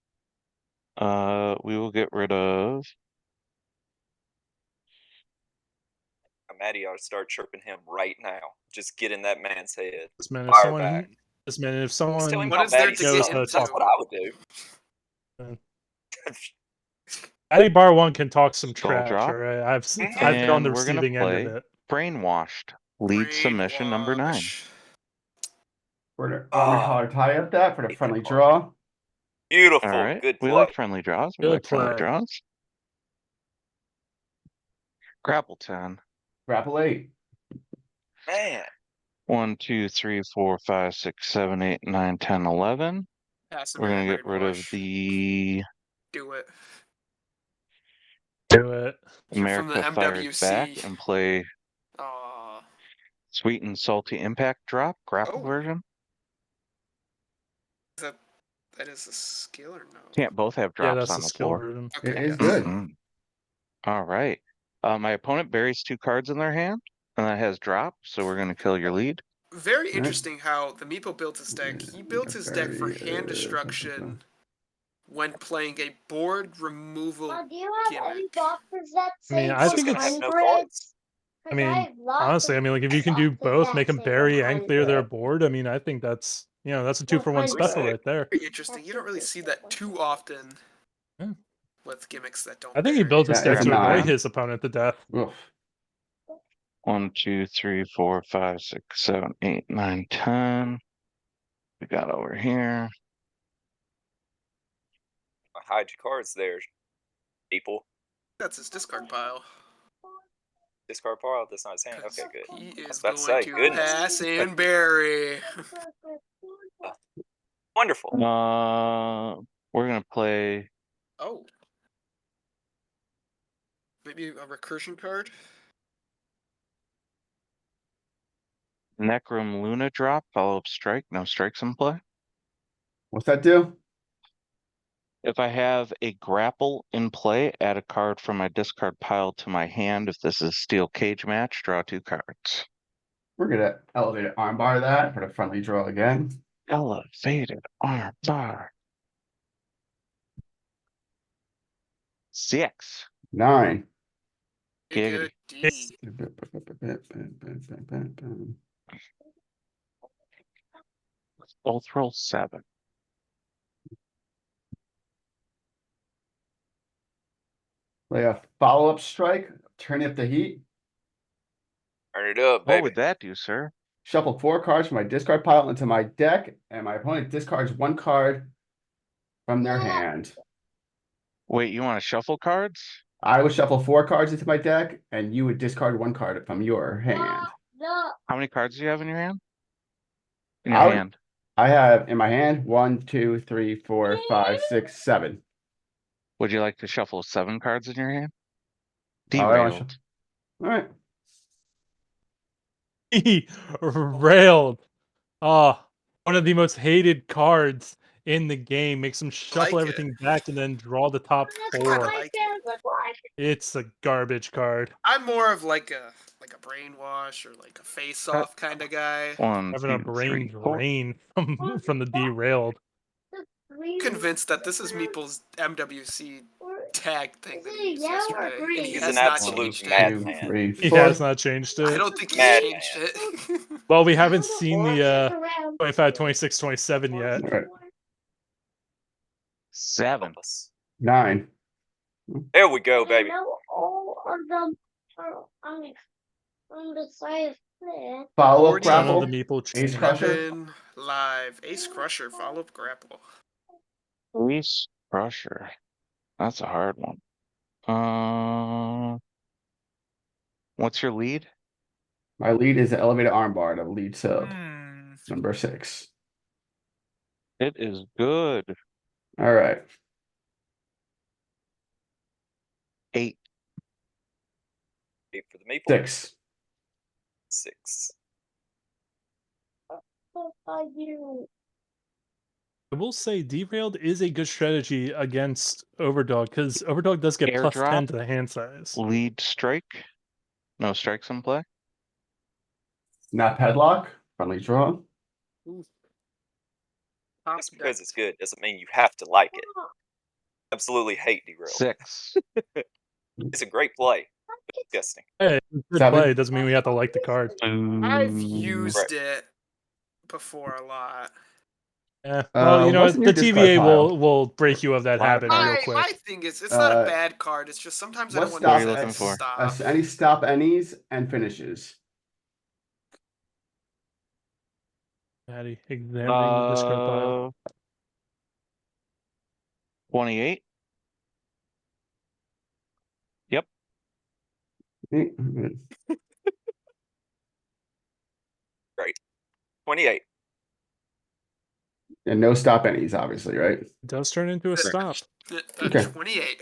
We will get rid of. Maddie ought to start chirping him right now. Just get in that man's head. This man, if Fire someone, back. if Just tell him someone What how is there bad to he get knows sucks. how to into? That's talk, what I would do. Matty Bar 1 can talk some Skull trash. drop. All right, I've Mhm. been on the And we're gonna receiving end of play it. Brainwashed. Lead submission number 9. Brainwash. I'm Oh. gonna color tie up that for the Hate that friendly card. draw. Beautiful. All right. Good We play. like friendly draws. We Good like friendly play. draws. Grapple 10. Grapple 8. Man. 1, 2, 3, 4, 5, 6, 7, 8, 9, 10, 11. Pass and We're gonna bury get rid of Brainwash. the Do it. Do it. You're from the America Fires Back MWC. and play Aw. Sweet and Salty Impact Drop, grapple Oh. version. That is a skill or no? Can't both have Yeah, drops that's on the the skill floor. version. Okay. It is yes. good. Mhm. All right. My opponent buries 2 cards in their hand, and that has drop, so we're gonna kill your lead. Very Right. interesting how the Meeple built his deck. He built his deck for hand destruction when playing a board removal. Do you have any Gimmick. boxes that I mean, say I think 100? it's- no cards. I mean, honestly, I mean, like if you can do both, make them bury and clear their board. I mean, I think that's that's a 2-for-1 special right there. Very interesting. You don't really see that too often Yeah. with gimmicks that don't. I think he bury. built his Yeah, deck it's to a annoy 9. his opponent to death. Oof. 1, 2, 3, 4, 5, 6, 7, 8, 9, 10. We got over here. Hide your cards there, people. That's his discard pile. Discard pile. That's not his hand. Okay, good. He I was is about going to say, to goodness. pass and bury. Wonderful. We're gonna play Oh. Maybe a recursion card? Necrom Luna drop, follow up strike, no strikes in play. What's that do? If I have a grapple in play, add a card from my discard pile to my hand. If this is steel cage match, draw 2 cards. We're gonna elevate armbar that for the friendly draw again. Elevated arm bar. 6. 9. Giggity. D. Both roll 7. Lay a follow-up strike, turn up the heat. Turn it up, What baby. would that do, sir? Shuffle 4 cards from my discard pile into my deck, and my opponent discards 1 card from their hand. Wait, you want to shuffle cards? I would shuffle 4 cards into my deck, and you would discard 1 card from your hand. How many cards do you have in your hand? In I your would- hand. I have in my hand 1, 2, 3, 4, 5, 6, 7. Would you like to shuffle 7 cards in your hand? Oh, I don't Derailed. All right. Railed. Oh, one of the most hated cards in the game. Makes them shuffle Like it. everything back and then draw the top kinda 4. like It's a garbage card. I'm more of like a brainwash or like a face-off kind of guy. 1, Having a 2, brain 3, 4. drain from the derailed. Convinced that this is Meeple's MWC tag thing that he used yesterday, and he He's has an not absolute changed it. mad 2, man. 3, He 4. has not changed I it. don't think he's Mad changed it. Well, we haven't seen the 25, 26, 27 yet. All right. 7. Help us. 9. There we go, baby. All of them are on the side of it. Follow-up 40. Son of grapple. the Meeple Ace chain. Crusher. 7 live. Ace Crusher, follow-up grapple. Ace Crusher. That's a hard one. What's your lead? My lead is the elevated armbar, the lead sub, Hmm. number 6. It is good. All right. 8. 8 for the Maple. 6. 6. I will say derailed is a good strategy against Overdog because Overdog does get plus Airdrop. 10 to the hand size. Lead strike. No strikes in play. Not padlock. Friendly draw. Just because it's good doesn't mean you have to like it. Absolutely hate derail. 6. It's a great play. Disgusting. Hey, good 7. play. Doesn't mean we have to like the card. I've Ooh. used it before a lot. Yeah. Well, you know, what's in the your discard TVA pile? will break you of that Live habit real cards. quick. My thing is, it's not a Uh, bad card. It's just sometimes I What don't want What are stop? you to looking for? stop. Any stop any's and finishes. Maddie, examining the discard pile. 28. And 28. no stop any's, obviously, right? It does turn into a stop. Okay. 28.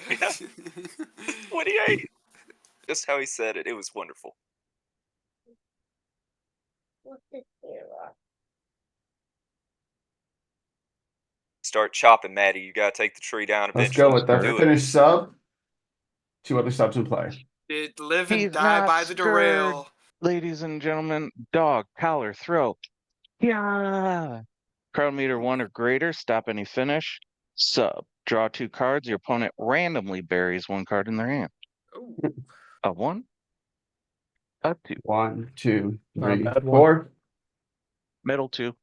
28. Just how he said it. It was wonderful. Start chopping, Maddie. You gotta take the tree down Let's eventually. go with the Do it. finished sub. 2 other subs in play. Did live and He's die not by the derail. Ladies and gentlemen, dog, collar, throw. Yeah. Crowd meter 1 or greater, stop any finish. Sub. Draw 2 cards. Your opponent randomly buries 1 card in their hand. Ooh. A 1. A 2. 1, 2, Not a 3, bad one. 4. Middle 2.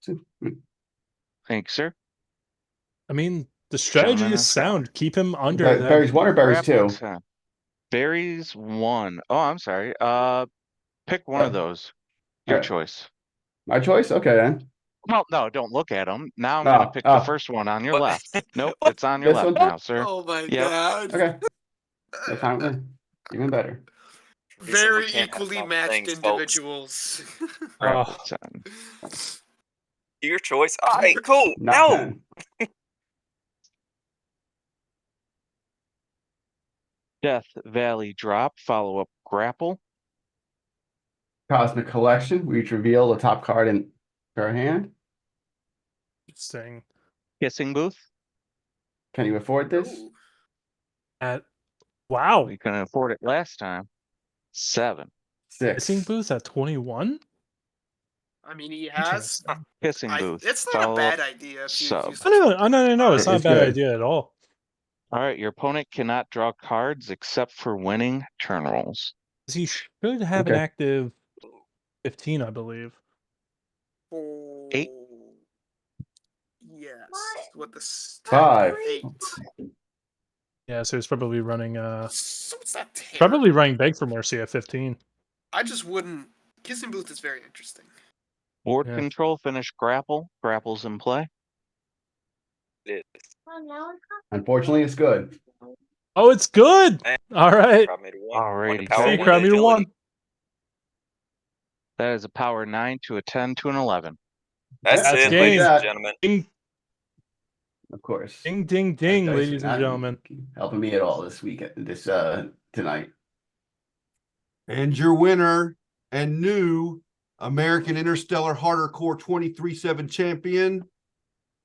2. Thank you, sir. I mean, the strategy Gentlemen is and scholar. sound. Keep him under that. Berries 1 or berries Grapple 2? 10. Berries 1. Oh, I'm sorry. Pick one of those. Your Alright. choice. My choice? Okay, then. Well, no, don't look at them. Now I'm gonna Oh, pick oh. the first one on your What? left. Nope, it's on your This left one? now, sir. Oh my Yep. god. Okay. That's fine with me. Even better. Reason we Very can't have equally enough matched things, folks. individuals. Grapple Oh. 10. Your choice. All right, cool. Not No. 10. Death Valley drop. Follow up grapple. Cosmic Collection. We each reveal the top card in our hand. Interesting. Kissing booth. Can you afford this? Ooh. Wow. We couldn't afford it last time. 7. Kissing 6. booth at 21. I mean, he has. Interesting. Kissing booth. It's not a Follow bad up idea. If sub. you use No. It's not a It's bad good. idea at all. All right, your opponent cannot draw cards except for winning turn rolls. He should have an Okay. active 15, I believe. 8. Yes. With the 5. 8. Yeah, so he's probably running So it's not terrible. probably running Beg for Mercy at 15. I just wouldn't. Kissing Booth is very interesting. Board Yeah. control, finish grapple. Grapple's in play. It Unfortunately, it's good. Oh, it's good. Man. All right. crowd meter 1. Alrighty, One to power See, Tony. crowd meter agility. 1. That is a power 9 to a 10 to an 11. That's Yeah, it, that's ladies game. and gentlemen. Ding, Of course. ding, ding, That ding, dice ladies are and not gentlemen. helping me at all this weekend, tonight. And your winner and new American Interstellar Hardercore 23/7 champion,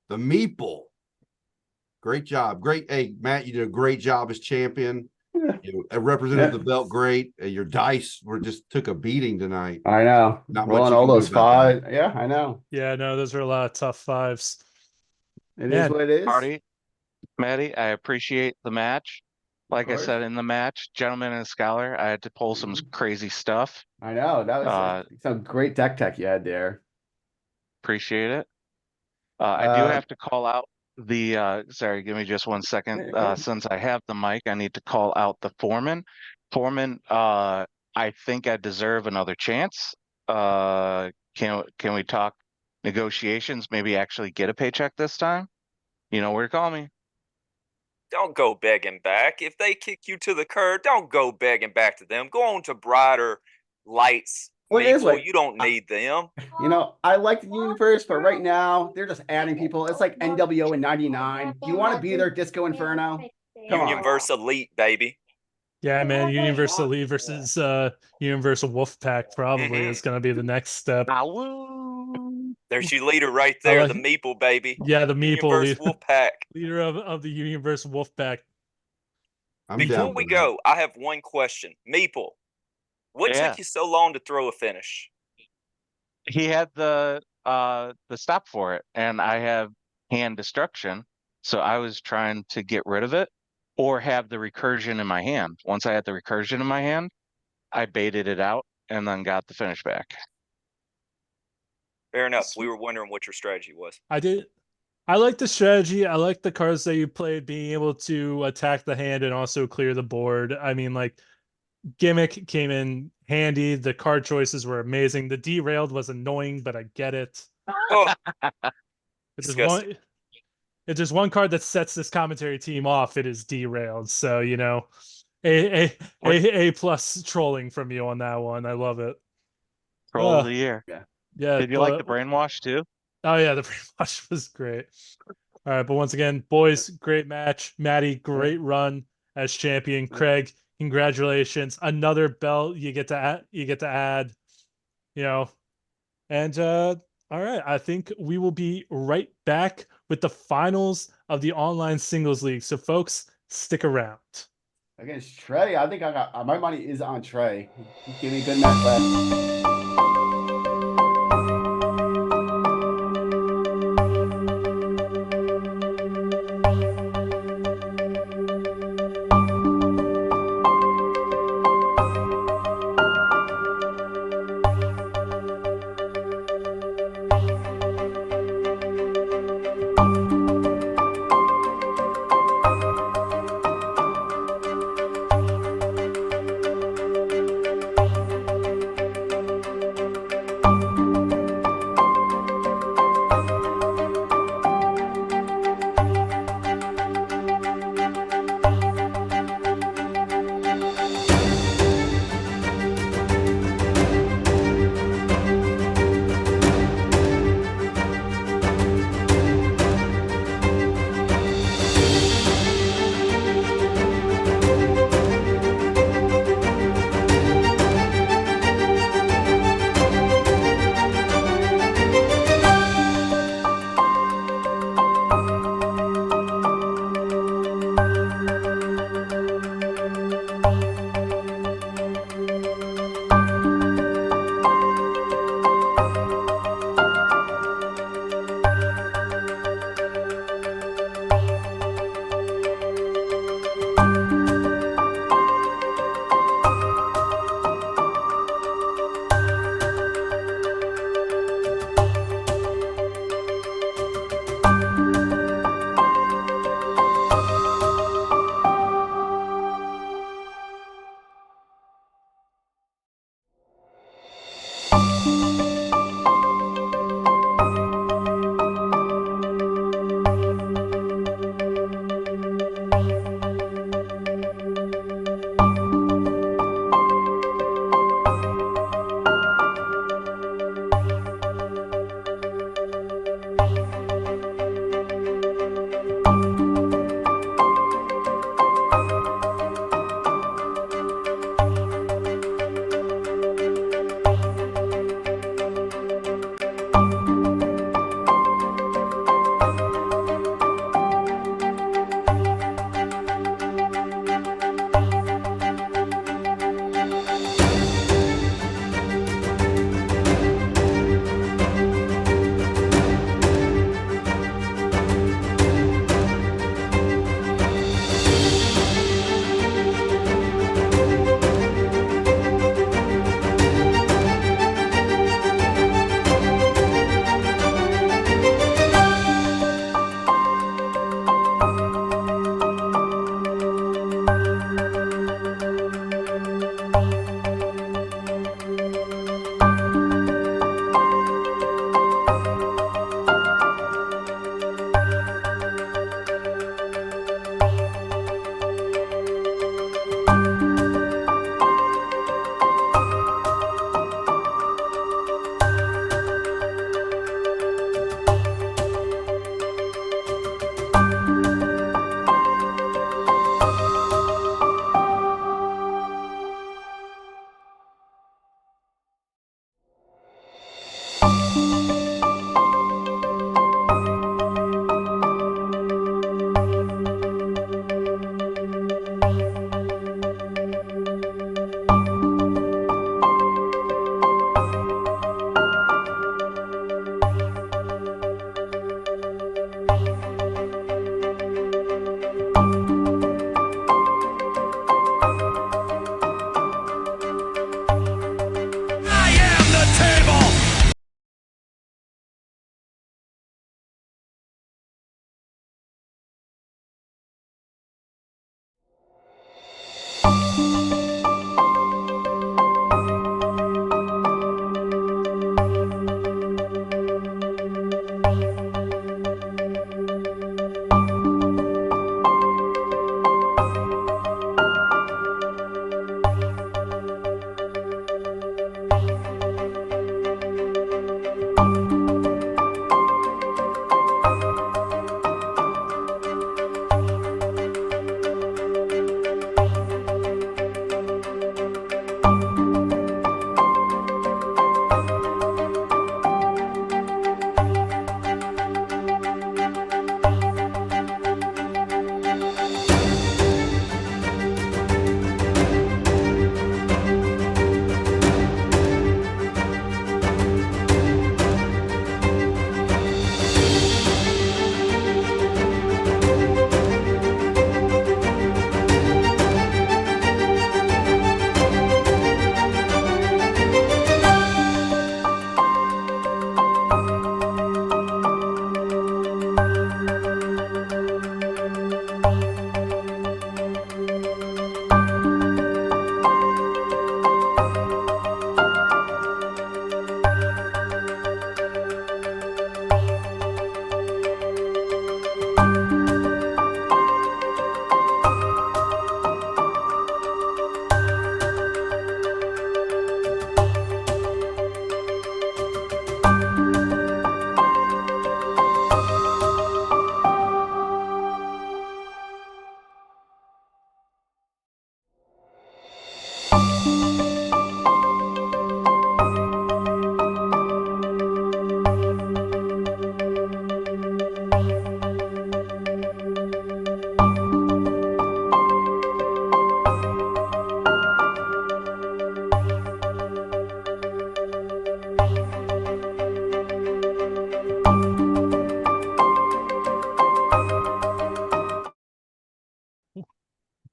the Meeple. Great job. Great. Hey, Matt, you did a great job as champion. Yeah. You represented Yeah. the belt great. Your dice took a beating tonight. I know. Not much Rolling you all can do those about that. 5. Yeah, I know. Yeah, no, those are a lot of tough 5s. It is Man. what it is. Marty, Maddie, I appreciate the match. Like I course. said in the match, Gentleman and Scholar, I had to pull some crazy stuff. I know. That was some great deck tech you had there. Appreciate it. I do Uh, have to call out the sorry, give me just 1 second. Yeah, go. Since I have the mic, I need to call out the foreman. Foreman, I think I deserve another chance. Can we talk negotiations? Maybe actually get a paycheck this time? You know where to call me. Don't go begging back. If they kick you to the curb, don't go begging back to them. Go on to brighter lights. Well, it is People, like- you don't need them. You know, I like the universe, but right now they're just adding people. It's like NWO in '99. Do you want to be their Disco Inferno? Come on. Universe Elite, baby. Yeah, man, Universal Elite versus Universal Wolfpack probably Mhm. is going to be the next step. Awoo. There's your leader right I there, like the it. Meeple, baby. Yeah, the Meeple Universe leader, Wolfpack. leader of the Universal Wolfpack. I'm Before down we for that. go, I have one question. Meeple, what Yeah. took you so long to throw a finish? He had the stop for it, and I have hand destruction, so I was trying to get rid of it or have the recursion in my hand. Once I had the recursion in my hand, I baited it out and then got the finish back. Fair enough. We were wondering what your strategy was. I like the strategy. I like the cards that you played, being able to attack the hand and also clear the board. I mean, like, Gimmick came in handy. The card choices were amazing. The derailed was annoying, but I get it. Oh, If there's disgusting. one, if there's one card that sets this commentary team off, it is derailed. So, you know, a plus trolling from you on that one. I love it. Troll of the year. Yeah. Did you like the brainwash too? Oh yeah, the brainwash was great. All right, but once again, boys, great match. Maddie, great run as champion. Craig, congratulations, another belt you get to add. You know, and all right, I think we will be right back with the finals of the online singles league. So, folks, stick around. Against Trey, I think I got my money is on Trey. Give me a good match left.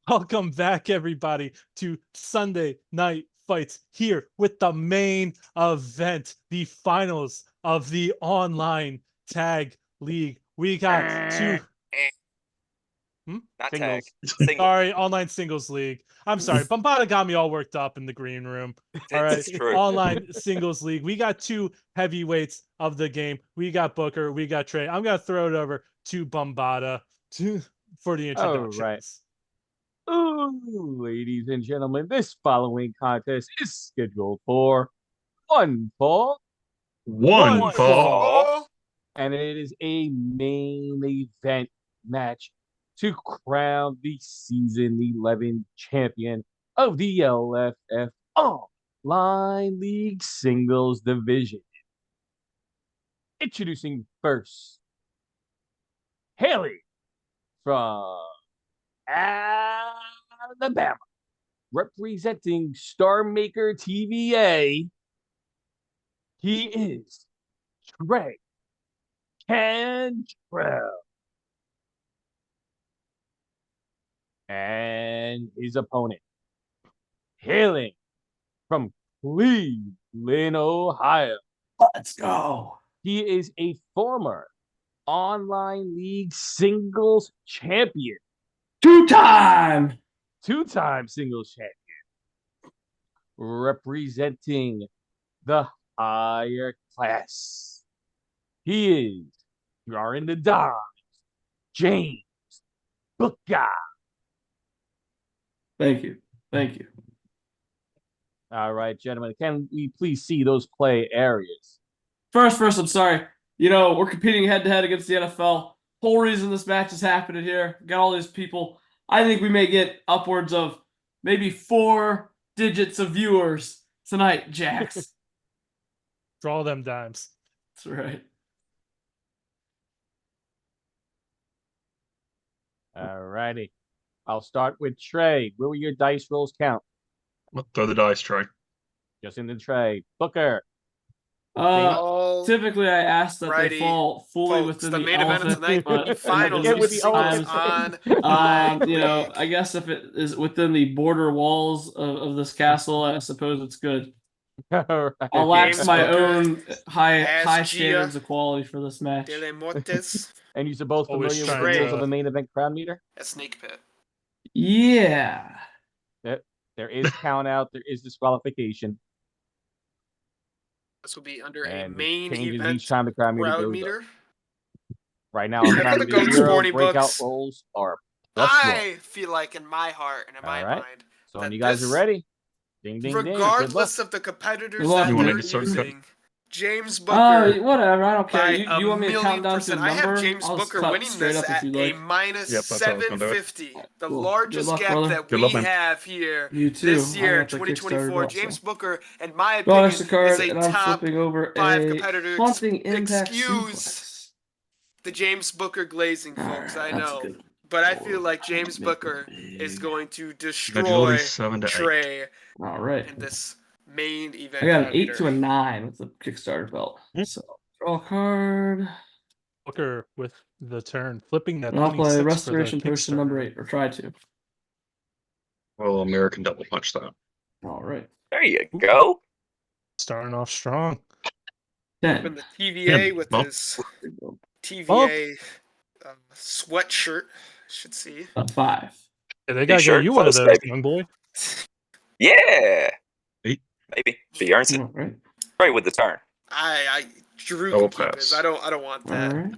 Welcome back, everybody, to Sunday Night Fights here with the main event, the finals of the online tag league. We got two Not singles. tag. Single. Sorry, online singles league. I'm sorry. Bombada got me all worked up in the green room. All right, It's true. online singles league. We got two heavyweights of the game. We got Booker. We got Trey. I'm gonna throw it over to Bombada for the introductions. All right. Ooh, ladies and gentlemen, this following contest is scheduled for one fall, One fall. and it is a main event match to crown the season 11 champion of the LFF Online League Singles Division. Introducing first, Haley from Alabama, representing Star Maker TVA. He is Trey Cantrell. And his opponent, hailing from Cleveland, Ohio. Let's go. He is a former Online League Singles champion. Two-time Singles champion, representing the higher class. He is, you are in the dive, James Booker. Thank you. All right, gentlemen, can we please see those play areas? First, I'm sorry. We're competing head-to-head against the NFL. Whole reason this match is happening here. Got all these people. I think we may get upwards of maybe 4 digits of viewers tonight, Jax. Draw them dimes. That's right. All righty. I'll start with Trey. Where will your dice rolls count? Throw the dice, Trey. Just in the tray. Booker. Typically I ask that they fall fully Folks, within the the main event of elephant, tonight, but the finals Get with is the elephant. on. I guess if it is within the border walls of this castle, I suppose it's good. All right. I'll lax James my Booker own high has standards Gia of quality for this match. Dele Mortis, And you're both Always familiar with trying the rules to- of the main event crown meter? a snake pit. Yeah. There is count out, there is disqualification. This will be under And a it main changes event each time the crown meter crowd goes meter. up. Right now, I'm Check crown out the meter Goat 0, Sporting breakout Books. rolls are +1. I feel like in my heart and in my All right. mind So that when you guys this- are ready, ding, ding, ding. Good luck. regardless of the competitors Good luck. that You want they're me to start using, James Oh, Booker whatever. I don't care. by You want me to count down to a %1,000,000%. I have number? James I'll just Booker cut winning straight this up if at you a like. minus Yep, that's how I was gonna do it. 750. The Cool. largest Good luck, gap brother. that Good we luck, man. have here You too. this I year, got the Kickstarter 2024. also. James Booker, in my Bonus opinion, card, is a and I'm top flipping over 5 a competitor. haunting impact Excuse suplex. the James Booker glazing, folks. Alright, I that's know. good. But I feel like James Make it Booker is big. going to Agility destroy 7 to 8. Trey All right. in this main event. I got an crowd 8 meter. to a 9 with the Kickstarter belt. Hmm. So draw a card. Booker with the turn, flipping that And I'll 26 play for the Restoration Potion number Kickstarter. 8, or try to. Well, American double punch that. All right. There you go. Starting off strong. Open 10. the TVA with bump. his TVA sweatshirt. Should see. 5. Yeah, they gotta T-shirt get you one of first, those, baby. young boy. Yeah. 8. Maybe. He earns it. All right. Right with the turn. I Drew Double can keep his. pass. I don't want All that. right.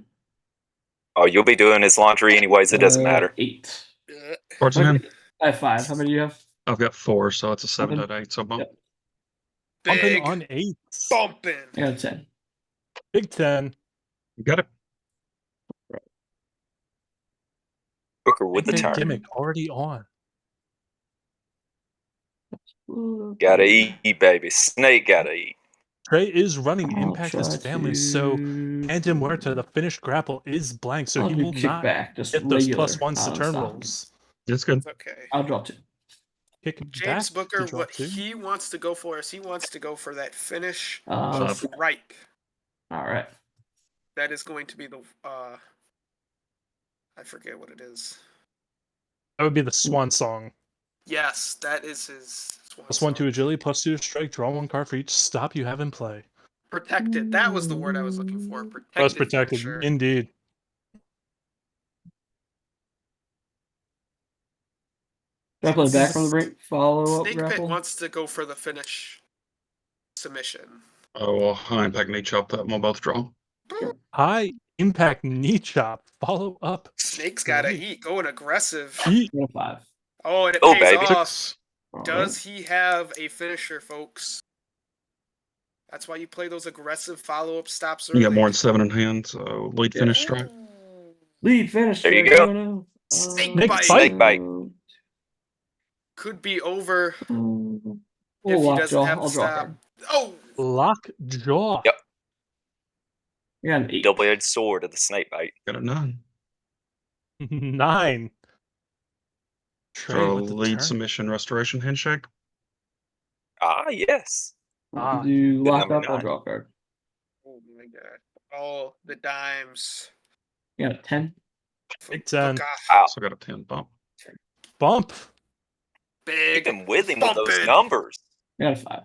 Oh, you'll be doing his laundry anyways. It doesn't matter. 8. Cards in hand. I have 5. How many do you have? I've got 4, so it's a 7 Open. to 8. So bump. Yep. Bumping Big on 8s. bumping. I got a 10. Big 10. You got it. Booker with the Big turn. gimmick already on. Gotta eat, baby. Snake gotta eat. Trey is running I'll Impact his try family, so to- Ante Muerta, the finished grapple, is blank, so I'll he do will not kickback, just get those regular, +1s to not turn unstoppable. rolls. It's good. It's okay. I'll draw 2. Kick James back Booker, to draw what 2. he wants to go for is he wants to go for that finish Uh, stripe. all right. That is going to be the I forget what it is. That would be the swan song. Yes, that is his swan +1 song. to agility, +2 to strike. Draw 1 card for each stop you have in play. Protected. That was the word I was looking for. Protected. That's protected, finisher. indeed. Can I play back from the brink? Follow up Snake Pit grapple. wants to go for the finish submission. Oh, well, high impact knee chop that. I'm about to draw. High impact knee chop. Follow up. Snake's gotta strike. eat. Going aggressive. Eat. 5. Oh, and it Oh, pays baby. off. 6. Does he have a finisher, folks? That's why you play those aggressive follow-up stops early. You got more than 7 in hand, so lead finish strike. Lead finish. There you strike go. coming out. Snake bite. Snake bite. Could be over We'll if he lock doesn't jaw. have the I'll draw a stop. card. Oh, Lock jaw. Yep. We got an 8. Double-edged sword of the snake bite. Got a 9. 9. Trey Draw with the lead turn. submission restoration handshake. Ah, yes. Ah, Do good lock number up. I'll 9. draw a card. oh my god. Oh, the dimes. We got a 10. Big 10. Wow. So I got a 10 bump. Bump. Big. Keep him with him with those bumping. numbers. We got a 5.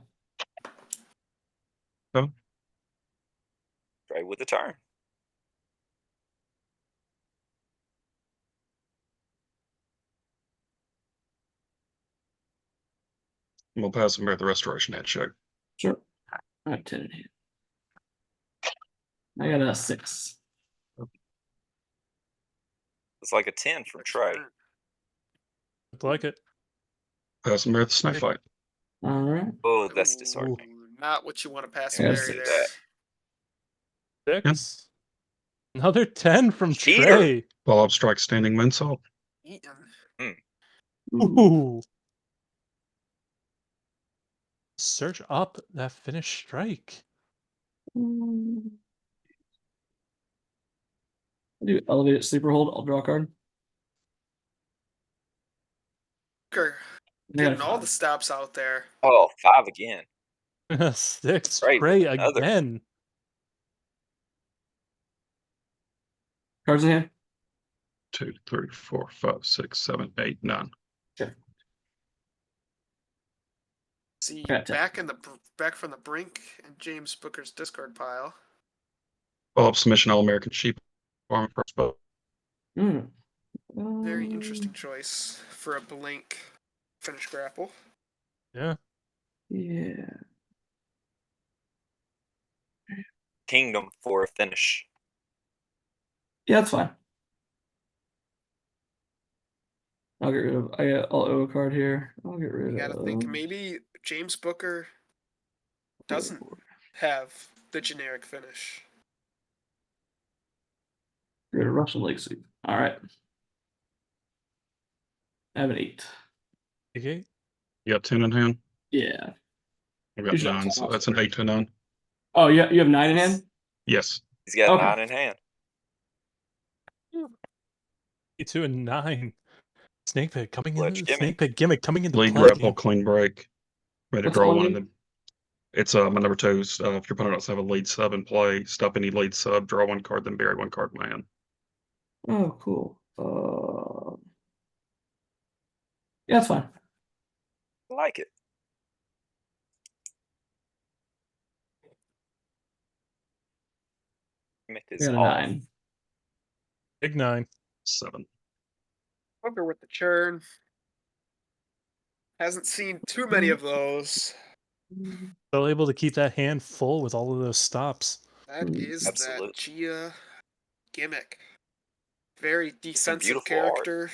Trey with the turn. I'm gonna pass him back the restoration handshake. Sure. I have 10 in hand. I got a 6. It's like a 10 from Trey. Look like it. Pass him back the snake fight. All right. Oh, that's disheartening. Ooh, not what you want to pass Yeah, Barry see there. that. 6. Another 10 from Cheater. Trey. Follow up strike standing moonsault. Eaton. Ooh. Search up that finish strike. Do elevated sleeper hold. I'll draw a card. Booker I got a getting all 5. the stops out there. Oh, 5 again. 6. Trey Trey with another. again. Cards in hand. 2, 3, 4, 5, 6, 7, 8, 9. See, Got 10. back from the brink in James Booker's discard pile. Follow up submission All American Sheep. Arm first bow. Very interesting choice for a blank finish grapple. Yeah. Yeah. Kingdom for a finish. Yeah, that's fine. I'll get rid of. I'll owe a card here. I'll get rid You of. got to think maybe James Booker doesn't have the generic finish. Get rid of Russian Lake Sweep. All right. I have an 8. Okay. You got 10 in hand. Yeah. I got Usually 9, I'm so that's an 8 to 9. Oh, yeah. You have 9 in hand. Yes. He's got Okay. 9 in hand. 2 and 9. Snake Pit coming Clutch in. gimmick. Snake Pit gimmick coming into Lead play. grapple, clean break. Ready to What's draw on one. you? It's my number 2. If your opponent doesn't have a lead sub in play, stop any lead sub, draw 1 card, then bury 1 card in my hand. Oh, cool. Yeah, that's fine. I like it. Gimmick I is got a off. 9. Big 9. 7. Booker with the churn. Hasn't seen too many of those. Still able to keep that hand full with all of those stops. That is Absolutely. that Gia gimmick. Very defensive beautiful character.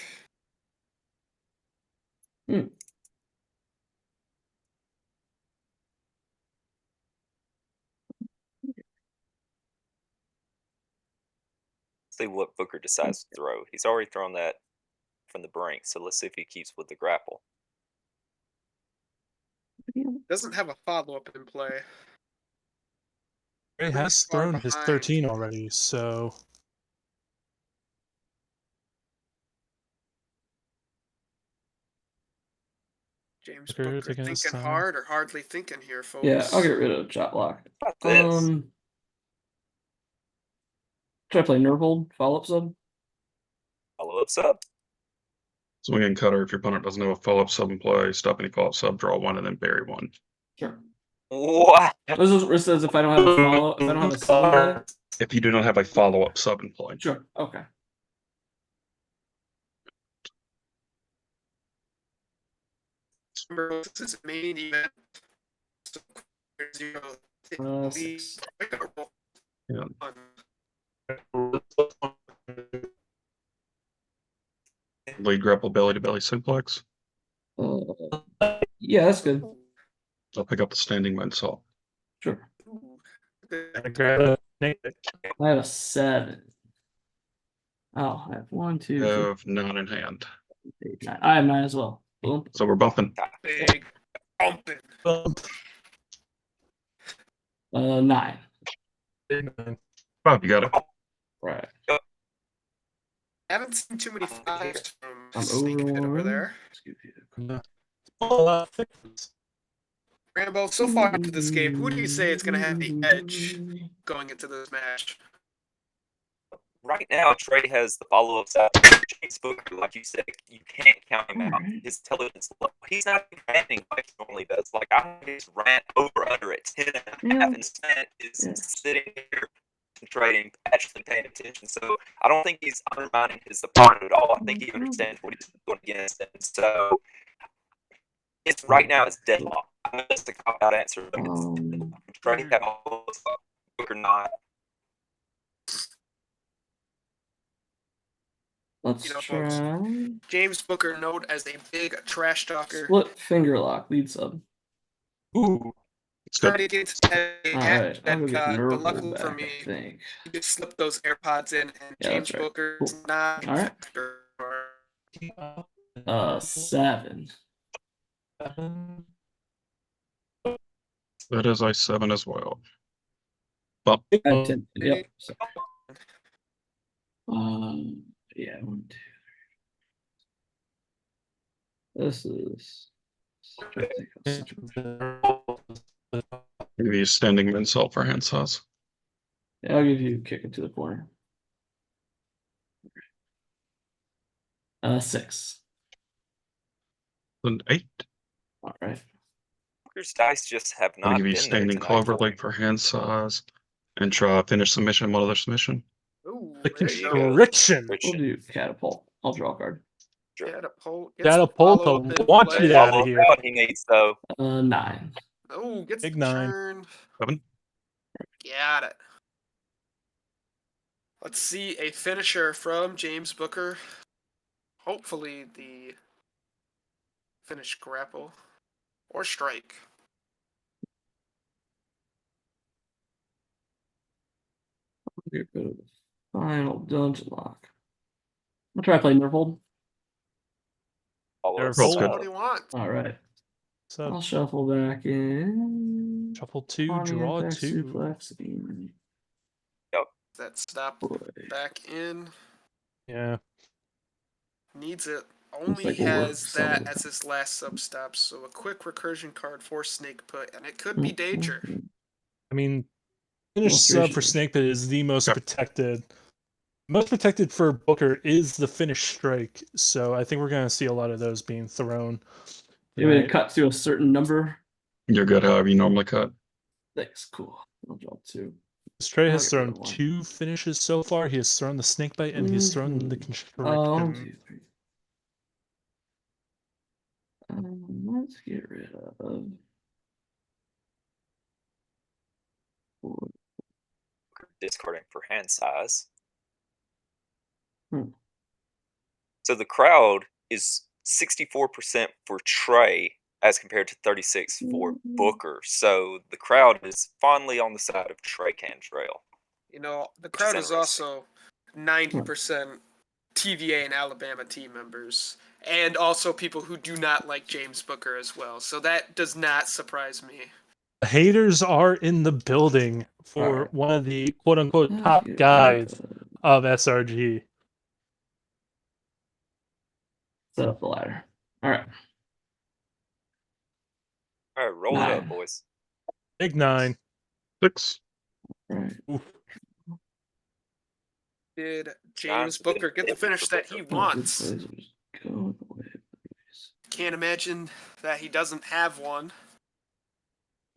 See what Booker decides to throw. He's already thrown that from the brink, so let's see if he keeps with the grapple. Doesn't have a follow-up in play. Trey Pretty has far thrown his behind. 13 already, so James Booker Booker taking his thinking time. hard or hardly thinking here, folks. Yeah, I'll get rid of Chop Lock. How about this? Should I play Nerve Hold? Follow up sub? Follow up sub. Swing and cutter. If your opponent doesn't have a follow-up sub in play, stop any follow-up sub, draw one, and then bury one. Sure. What? This says if I don't have a follow, if I don't have a sub in play. If you do not have a follow-up sub in play. Sure. Okay. Remember, this is a main event. So, 6. Yeah. Lead grapple belly to belly suplex. Yeah, that's good. I'll pick up the standing moonsault. Sure. I I have a 7. Oh, I have 1, 2, You 3, have 9 in hand. 8, 9. I have 9 as well. Boom. So we're bumping. Big bumping. 9. Bob, you got it. Right. Haven't seen too many fives from I'm Snake Pit over over. there. Yeah. Rambo, so far into this game, who do you say is going to have the edge going into this match? Right now, Trey has the follow-up side. James Booker, like you said, you can't count him out. His intelligence level, he's not ranting like he normally does. Like, I just rant over under at 10.5, and Smith is sitting here concentrating, actually paying attention. So I don't think he's undermining his opponent at all. I think he understands what he's going against. And so it's right now it's deadlock. I know that's a cop-out answer, but it's Trey have all Booker not. Let's folks, try. James Booker, known as a big trash talker. Split finger lock, lead sub. Ooh. Trying to get to Alright, I'll go get but Nurgle luckily back, for me, I think. you just slip those AirPods in, and Yeah, James that's right. Booker's Cool. not. Alright. 7. That is a 7 as well. Bump. 10. Yep. So, yeah, 1, 2, 3. This is. Maybe standing moonsault for hand size. Yeah, I'll give you a kick into the corner. 6. An 8. All right. Booker's dice just have I'll not give you been there standing tonight. clover leg for hand size. And try finish submission, one other submission. Ooh, The there you go. constriction. We'll do catapult. I'll draw a card. Catapult. Catapult to launch it out of here. He needs though. 9. Oh, gets Big the 9. turn. 7. Got it. Let's see a finisher from James Booker. Hopefully the finish grapple or strike. Get rid of the final dungeon lock. I'll try to play Nervold. Follow-up Roll's sub. good. What do you want? All right. So I'll shuffle back in. shuffle 2, Pontiac draw back 2. suplex and That stop boy. back in. Yeah. Needs it. Looks Only like we'll work has some of that the as his last sub stop. So a quick recursion card for Snake Pit, and it could be danger. I mean, finish sub for Snake Pit is the most protected. Most protected for Booker is the finish strike. So I think we're going to see a lot of those being thrown. You want me to cut to a certain number? You're good however you normally cut. Thanks. Cool. I'll draw 2. Trey I'll has get rid thrown of 1. 2 finishes so far. He has thrown the snake bite and he's thrown the constriction. 1, 2, 3. Let's get rid of. Discarding for hand size. Hmm. So the crowd is 64% for Trey as compared to 36 for Booker. So the crowd is fondly on the side of Trey Cantrell. You know, the crowd is also 90% TVA and Alabama team members, and also people who do not like James Booker as well. So that does not surprise me. The haters are in the building for one of the quote-unquote top guys of SRG. Set up the ladder. All right. All right, roll it up, boys. Big 9. 6. Right. Did James Booker get the finish that he wants? can't imagine that he doesn't have one.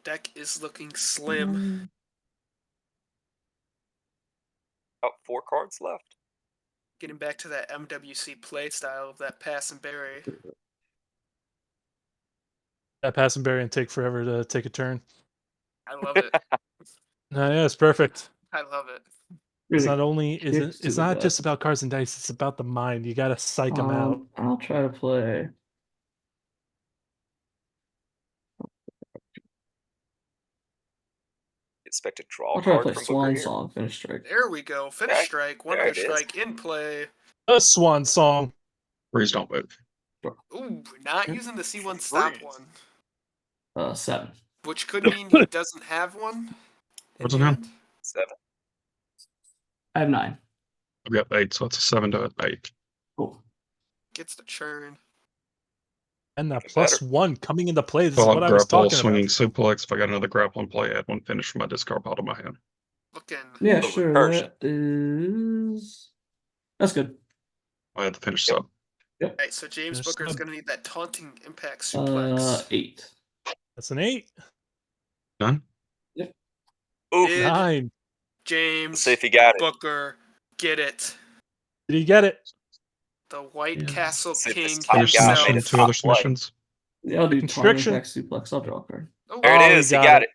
Deck is looking slim. About 4 cards left. Getting back to that MWC play style of that pass and bury. That pass and bury and take forever to take a turn. I love it. No, yeah, it's perfect. I love it. It's not only Kicks to it's the not gut. just about cards and dice. It's about the mind. You gotta psych them out. I'll try to play. Expect to draw I'll a try to card play from Booker Swan here. Song, finish strike. There we go. Finish Okay, strike. One there finish it is. strike in play. A swan song. Freeze, don't move. Ooh, not Okay. using the C1 stop Freeze. one. 7. Which could mean he doesn't have one. What's in hand? hand. 7. I have 9. I've got 8, so it's a 7 to 8. Cool. Gets the churn. And that Even +1 coming into play. This is Well, what I was grapple, talking swinging about. suplex. If I got another grappling play, add 1 finish from my discard pile to my hand. Looking. Yeah, Little sure. recursion. That's good. I had to finish sub. Alright, so James There's Booker is sub. going to need that taunting impact suplex. 8. That's an 8. Done? Ooh, Did 9. James let's see if he got it. Booker get it? Did he get it? The White Yeah. Castle See if this King top Finish guy himself. made submission, it 2 top other play. submissions. Yeah, I'll do Constriction. Taunting Impact Suplex. I'll draw a card. Oh, There Oh, it he is. He got got it.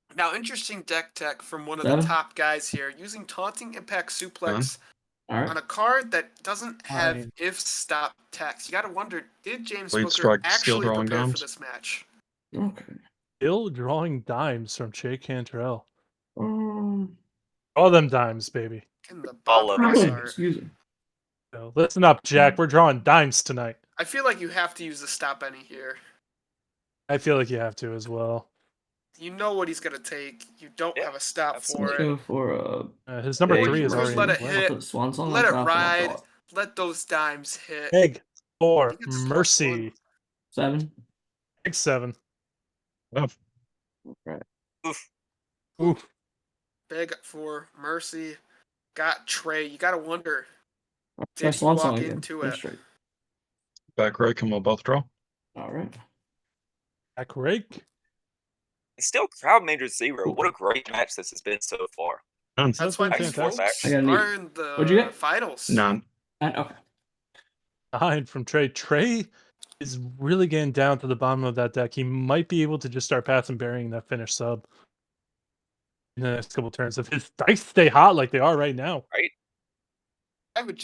it. Now, interesting deck tech from one of 7? the top guys here, using taunting impact suplex All right. on a card that doesn't have Fine. if stop text. You got to wonder, did James Lead Booker strike, skill actually drawing prepare for dimes. this match? Okay. Still drawing dimes from Trey Cantrell. Um, All them dimes, baby. In the All of Barbaros it. art. excuse me. So listen up, Jack. We're drawing dimes tonight. I feel like you have to use the stop any here. I feel like you have to as well. You know what he's gonna take. You don't Yeah, have a stop absolutely. for Let's it. go for His number Big 3 is Mercy. already Let in it play. hit. I'll put Swan Song Let on it top and I'll ride. draw it. Let those dimes hit. Egg 4 He gets +1. Mercy. 7. Egg 7. Enough. Right. Oof. Oof. Big for Mercy. Got Trey. You gotta wonder, Try did he Swan Song walk again. into Finish it? strike. Back rake, and we'll both draw. All right. Back rake. And still, Crowd Major 0. What a great match this has been so far. Done. That's why been these fantastic. folks I got an are 8. in What'd you the get? finals. 9. 9. Okay. 9 from Trey. Trey is really getting down to the bottom of that deck. He might be able to just start passing burying that finish sub in the next couple turns if his dice stay hot like they are right now.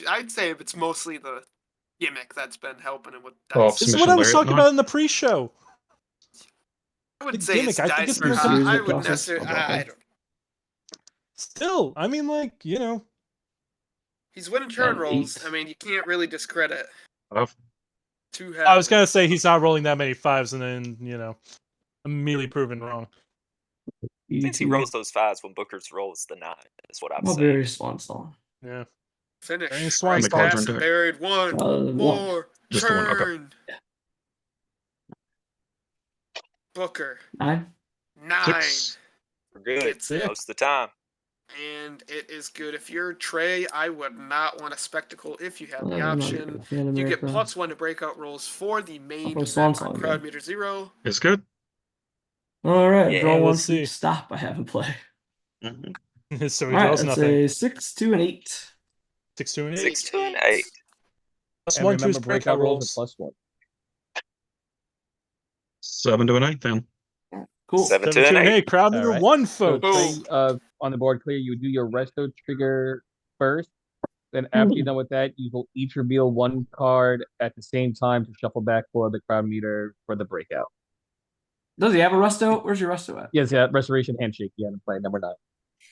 I'd say it's mostly the gimmick that's been helping him with Well, dice. This is Submission what I was Lariat, talking 9. about in the pre-show. I would the say it's gimmick, I think dice. it's more coming- I Process. wouldn't necessarily. I'll draw I one. don't. Still, I mean, like, you know, He's winning turn And rolls. 8. I mean, you can't really discredit Enough. too heavily. I was gonna say he's not rolling that many 5s and then, you know, immediately proven wrong. Since he EDP. rolls those 5s when Booker's rolls the 9, is what I'm I'll saying. bury Swan Song. Yeah. Finish. Very Swan Right Song. pass Cards are in buried. One 1. more Just the one, okay. turn. Booker 9. 9. 6. We're good It's it. most of the time. And it is good. If you're Trey, I would not want a spectacle if you have the I'm not option. even a fan of You get America. +1 to breakout rolls for the main play Swan event Song on again. Crowd Meter 0. It's good. All right. Yeah, Draw one let's for each see. stop I haven't played. Mhm. So All he right. draws That's nothing. a 6, 2, and 8. 6, 2, and 8. 6, 2, and 8. Plus And 1 to his remember, breakout rolls. are +1. 7 to an 8, then. Cool. 7 7, to 2, an and 8. 8. Crowd All meter right. 1, So folks. Trey, on the board clear, you do your resto trigger first. Then after you're done with that, you will each reveal 1 card at the same time to shuffle back for the crowd meter for the breakout. Does he have a resto? Where's your resto at? Yes, yeah, restoration handshake. You haven't played number 9.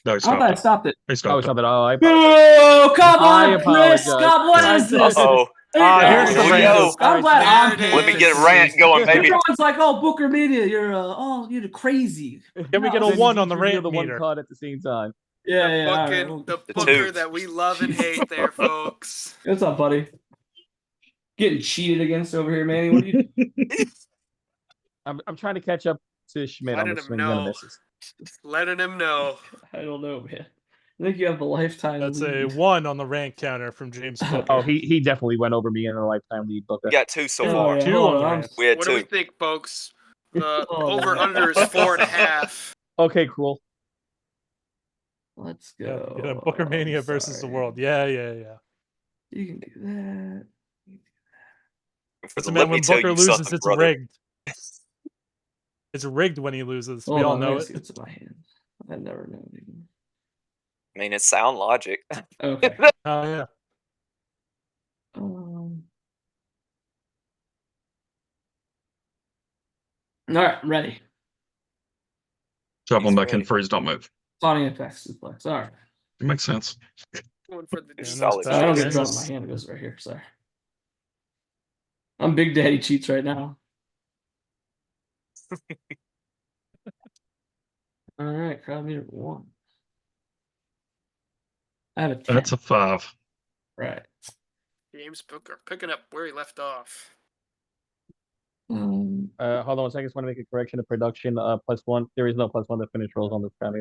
No, he I thought I stopped it. stopped it. He Oh, stopped it. something. Oh, I apologize. Oh, come I on, Chris. apologize. God, what I is this? Uh-oh. Here's Here the we rant. go. I'm glad I'm There it paying Let me get a attention. rant going, baby. Everyone's like, "Oh, Booker Media, you're crazy." Can we get a Then you 1 each on the reveal rant the 1 meter? card at the same time. Yeah, The yeah. All right. booking, Well, the The Booker two. that we love and hate there, folks. what's up, buddy? Getting cheated against over here, Manny. What are you? I'm trying to catch up to Schmidt on Letting the him swings and the know. misses. Letting him know. I don't know, man. I think you have the lifetime That's a lead. 1 on the rank counter from James Booker. Oh, he definitely went over me in a lifetime lead, Booker. We got 2 so Oh, far. yeah, 2 hold on the on, rank. We had What do we 2. think, folks? The Oh, over man. under is 4.5. Okay, cool. Let's Yeah, go. Booker Mania versus the Sorry. world. Yeah. You can do that. Listen, Let man, me when tell Booker you loses, something, it's brother. rigged. It's rigged when he loses. We Hold all on, know I it. see what's in my hand. I never know anymore. I mean, it's sound logic. Okay. Oh yeah. All right, ready. Drop He's him back in, ready. freeze, don't move. Sonic Impact Suplex. All right. It makes sense. Going for the Yeah, deep. no Solid I don't choice. get to drop my hand. It goes right here. Sorry. I'm Big Daddy Cheats right now. All right, crowd meter 1. I have a 10. That's a 5. Right. James Booker picking up where he left off. Um, Hold on 1 second. I just want to make a correction of production. +1. There is no +1 to finish rolls on this crowd.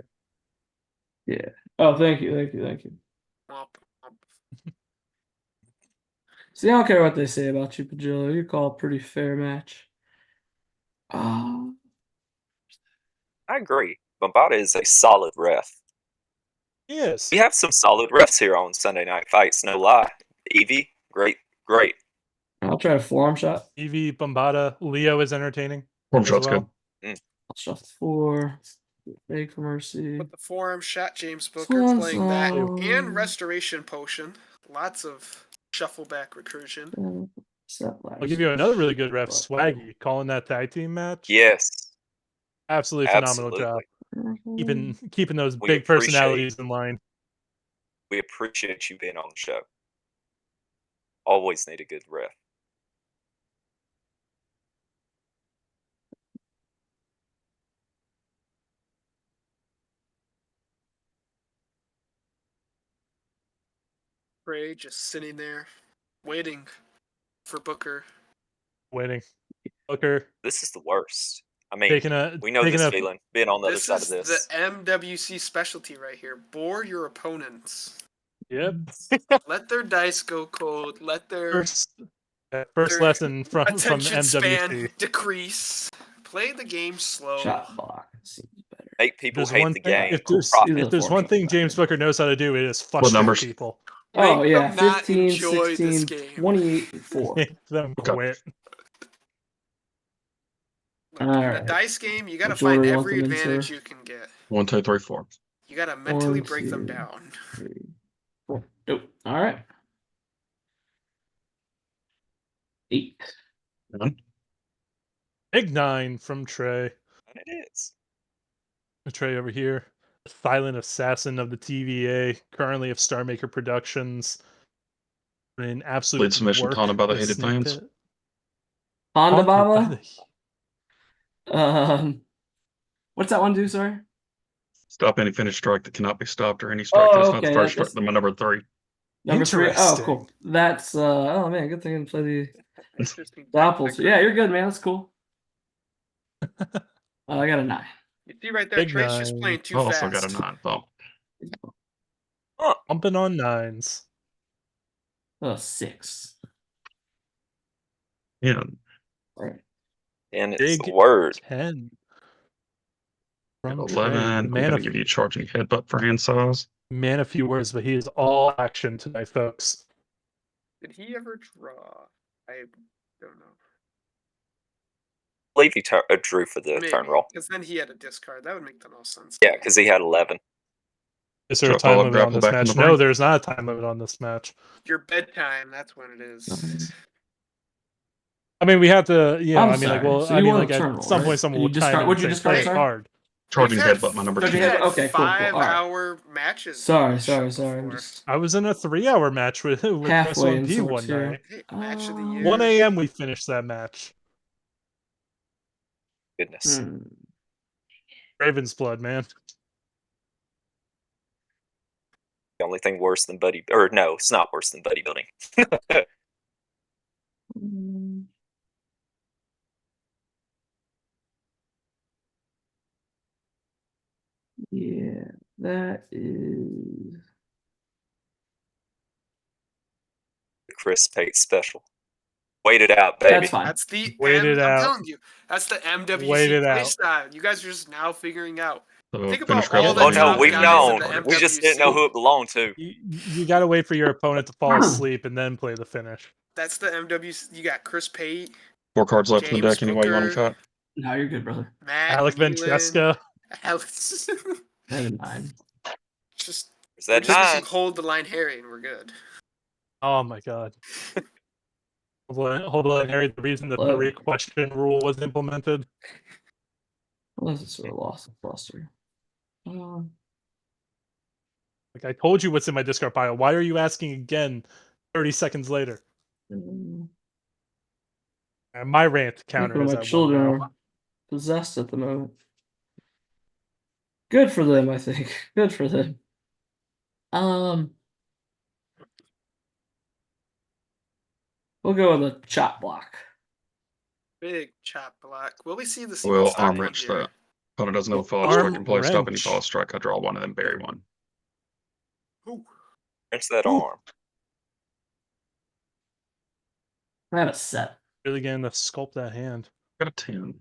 yeah. Oh, thank you. Womp, womp. See, I don't care what they say about you, Pagillo. You call a pretty fair match. I agree. Bombada is a solid ref. Yes. We have some solid refs here on Sunday Night Fights, no lie. Evie, great. I'll try a forearm shot. Evie, Bombada, Leo is entertaining. Form as shot's well. good. I'll shuffle 4. Beg for mercy. With the forearm shot, James Booker Swan playing that song. and Restoration Potion. Lots of shuffle back recursion. I'll give you another really good ref, Swaggy, calling that tag team match. Yes, Absolutely phenomenal job. absolutely. Keeping those We big appreciate- personalities in line. We appreciate you being on the show. Always need a good ref. Trey just sitting there, waiting for Booker. Waiting. Booker This is the worst. I mean, we know taking this a feeling, being on the other This side is of this. the MWC specialty right here. Bore your opponents. Yep. Let their dice go cold. Let their First their lesson from attention MWC. span decrease. Play the game slow. Shot block. Seems better. Make people There's hate one the thing. game. If Cool there's profit. if there's one thing James Booker knows how to do, it is frustrate numbers? people. Oh, Make yeah. them not 15, enjoy 16, this game. 28, and 4. Make them Okay. quit. Look, in Alright. a dice game, you gotta Which order find you want every them in, advantage sir? you can get. 1, 2, 3, 4. You gotta mentally 1, break them 2, down. 3, 4. Nope. All right. 8. One. Big 9 from Trey. And it is. Trey over here. Silent assassin of the TVA, currently of Star Maker Productions. An absolute Lead submission work taunted by the with hated Snake fans. Pit. Honda Haunted by Baba? the- What's that one do, sorry? Stop any finish strike that cannot be stopped or any strike Oh, that's not the okay, first that's- strike. My number 3. Number 3. Oh, Interesting. cool. That's, oh man, good thing I didn't play the Interesting. Doppels. Yeah, you're good, man. That's cool. I got a 9. You see right there, Big Trey's just 9. playing I too also fast. got a 9 bump. Bumping on 9s. Oh, 6. Yeah. Right. And it's Big the word. 10. From 11. I'm going to give you a charging headbutt for hand size. Man, a few words, but he is all action tonight, folks. Did he ever draw? I don't know. I believe he drew for the turn roll. Because then he had a discard. That would make the most sense. Yeah, because he had 11. Is there a Should I time follow limit on grapple this back in match? the No, brain? there's not a time limit on this match. Your bedtime, that's when it is. I mean, we have to, you know, I'm I mean, like, sorry. well, So I you mean, want like, a at turn roll, some right? point, someone You will discard- chime in what'd and you say, discard, play it sorry? hard. Charging We've had headbutt, my number Charging 2. We've had headbutt? Okay, cool, cool. All right. 5-hour matches. Sorry. on the I'm show just before. I was in a 3-hour match with halfway in S1P sorts one here. night. Hey, match of the year. 1 a.m. we finished that match. Goodness. Raven's blood, man. The only thing worse than buddy, or no, it's not worse than buddy building. Yeah. That is Chris Pate special. Wait it out, baby. that's fine. That's the Wait it I'm out. telling you, that's the Wait it MWC out. playstyle. You guys are just now figuring out. So Think finish about all grab the Oh the no, top we've guys in known. the card. We just didn't know who it belonged to. You got to wait for your opponent to fall asleep and then play the finish. That's the MWC. You got Chris Pate, 4 cards left in the James deck anyway. You want Booker, them cut? No, you're good, brother. Matt, Alec Nealon, Ventresca. Alex. That is 9. just Is we're that just missing 9? hold the line Harry and we're good. Oh my god. Hold on, Harry. The reason the Hello. 3 question rule was implemented. Unless it's sort of lost the fluster. Like I told you what's in my discard pile. Why are you asking again 30 seconds later? And my rant counter One of is my at 1 children now. are possessed at the moment. Good for them, I think. Good for them. We'll go with a chop block. Big chop block. Will we see the We'll sequence arm start wrench here? that. Opponent doesn't know follow Arm strike and play. Stop any wrench. follow strike. I draw 1 and then bury 1. Ooh. Wrench that arm. I have a set. Really getting to sculpt that hand. Got a 10.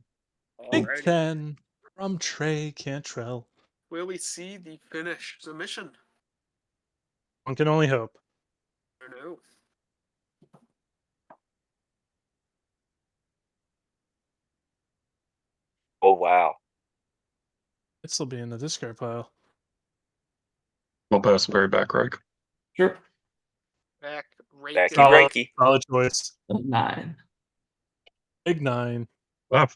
Big Alrighty. 10 from Trey Cantrell. Will we see the finish submission? One can only hope. I don't know. Oh wow. It'd still be in the discard pile. We'll pass the very back rake. Sure. Back Backy Solid, Reiki. solid choice. 9. Big 9. Wow.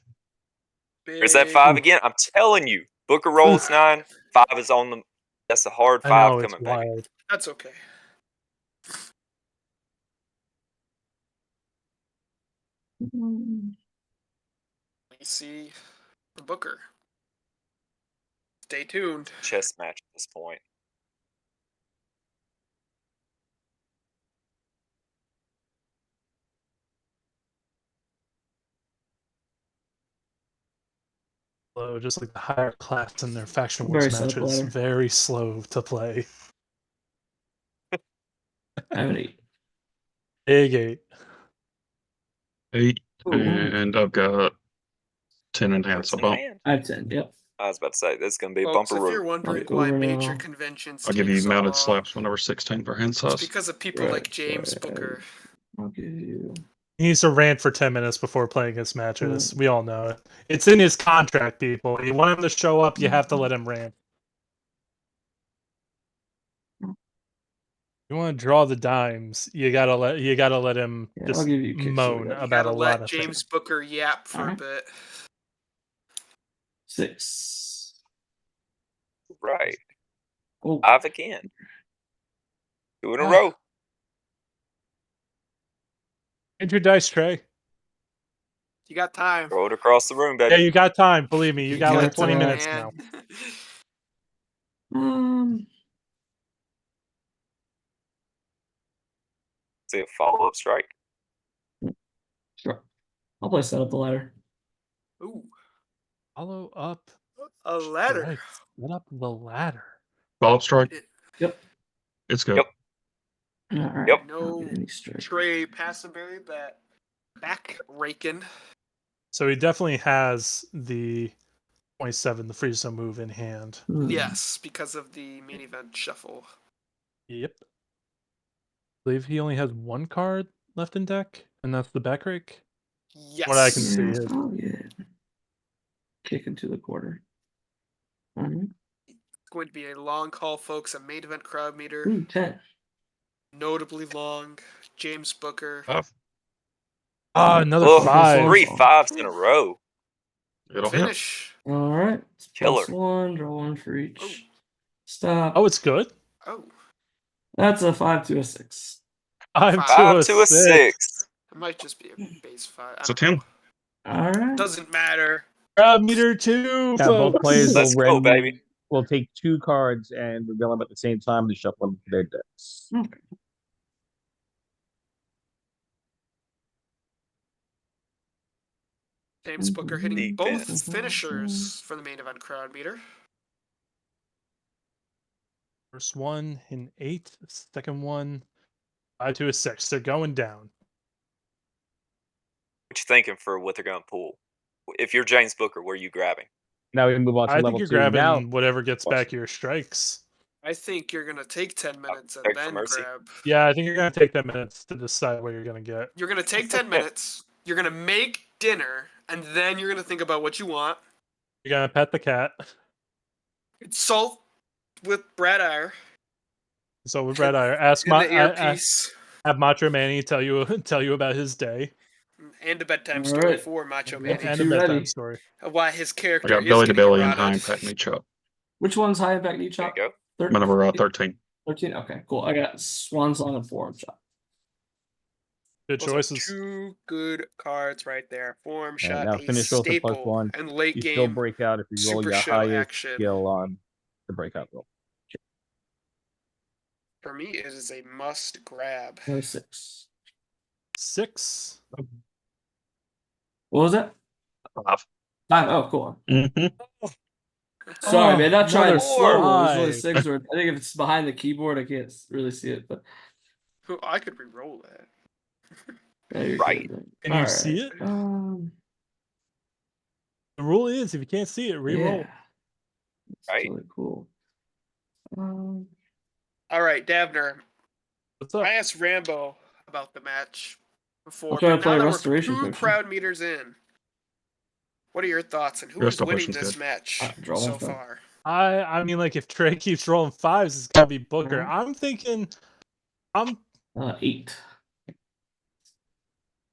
Is that 5 again? I'm telling you. Booker rolls 9. 5 is on the. That's a hard I 5 know, it's coming, baby. wild. That's okay. We see the Booker. Stay tuned. Chess match at this point. Slow, just like the higher class in their faction Very wars slow matches. player. Very slow to play. I have an 8. Big 8. 8. Ooh. And I've got 10 in hand. What's So in bump. hand? I have 10. Yep. I was about to say this is gonna be a Folks, bumper if you're road. wondering Go why over major now. conventions I'll give take you so mounted long, slaps whenever 16 per hand it's size. because of people like James Booker. I'll give you. He needs to rant for 10 minutes before playing his matches. We all know it. It's in his contract, people. You want him to show up, you have to let him rant. You want to draw the dimes, you gotta let him Yeah, just I'll give you kicks so we moan got- You about gotta a let lot of James things. Booker yap for a Alright. bit. 6. Right. Oh, 5 again. 2 in a Ah. row. Hit your dice, Trey. You got time. Throw it across the room, Yeah, baby. you got time. Believe me, you got like got 20 time, minutes now. See a follow up strike. Sure. I'll play set up the ladder. Ooh, Follow up. a letter. Right. Set up the ladder. Follow up strike. Yep. It's good. Yep. All right. Yep. I'll No get any strike. Trey Passenberry, that back raking. So he definitely has the 27, the freeze zone move in hand. Yes, because of the main event shuffle. Yep. I believe he only has 1 card left in deck, and that's the back rake. Yes. What I can see Yeah, is I'll get kick into the quarter. It's going to be a long call, folks. A main event crowd meter. Ooh, 10. Notably long. James Booker. another Ugh, 5. 3 5s in a row. It'll hit. Finish. All right. It's Killer. +1. Draw 1 for each. Oh. Stop. Oh, it's good. Oh, That's a 5 to a 6. I'm 5 to to a 6. it might just be a base 5. It's a 10. All right. Doesn't matter. Crowd meter 2, Yeah, both folks. players Let's will go, baby. will take 2 cards and reveal them at the same time to shuffle them to their decks. Okay. James Booker hitting both Defense. finishers for the main event crowd meter. First one in 8, second one 5 to a 6. They're going down. What you thinking for what they're going to pull? If you're James Booker, where are you grabbing? Now we move on to I think level you're 2. grabbing Now, whatever gets back your strikes. I think you're gonna take 10 minutes and beg for then mercy. grab. Yeah, I think you're gonna take 10 minutes to decide what you're gonna get. You're gonna take 10 minutes. You're gonna make dinner, and then you're gonna think about what you want. You're gonna pet the cat. It's salt with Brad Iyer. So with Red Eye, ask In the earpiece. have Macho Manny tell you about his day And a bedtime All story right. for Macho I'm Manny. ready. and a Two bedtime ready. story. Why his I character got is Billy to getting Billy and eroded. High Impact Meat Chop. Which one's high impact knee There chop? you go. My number 13. 13. Okay, cool. I got Swan Song and Forearm Chop. Good Those are choices. 2 good cards right there. Form and shot, now a finish roll to staple, +1. and late You still game. break out if you roll Super your show highest action. skill on the breakout roll. For me, it is a must grab. 6. 6. What was that? 5. 5. Oh, cool. Mm-hmm. Sorry, man. Not trying another slow. It was really 5. 6. Or I think if it's behind the keyboard, I can't really see it. But I could re-roll that. yeah, you're Right. good. Can you All see right. it? The rule is if you can't see it, re-roll. Yeah. That's Right. really cool. All right, Davner. What's up? I asked Rambo about the match before, I'll try but to play now that Restoration we're 2 Potion. crowd meters in, what are your thoughts, and who is Resto winning Potion's this good. match Draw so one card. far? I mean, like if Trey keeps rolling 5s, it's gotta be Booker. Mhm. I'm thinking, I'm 8.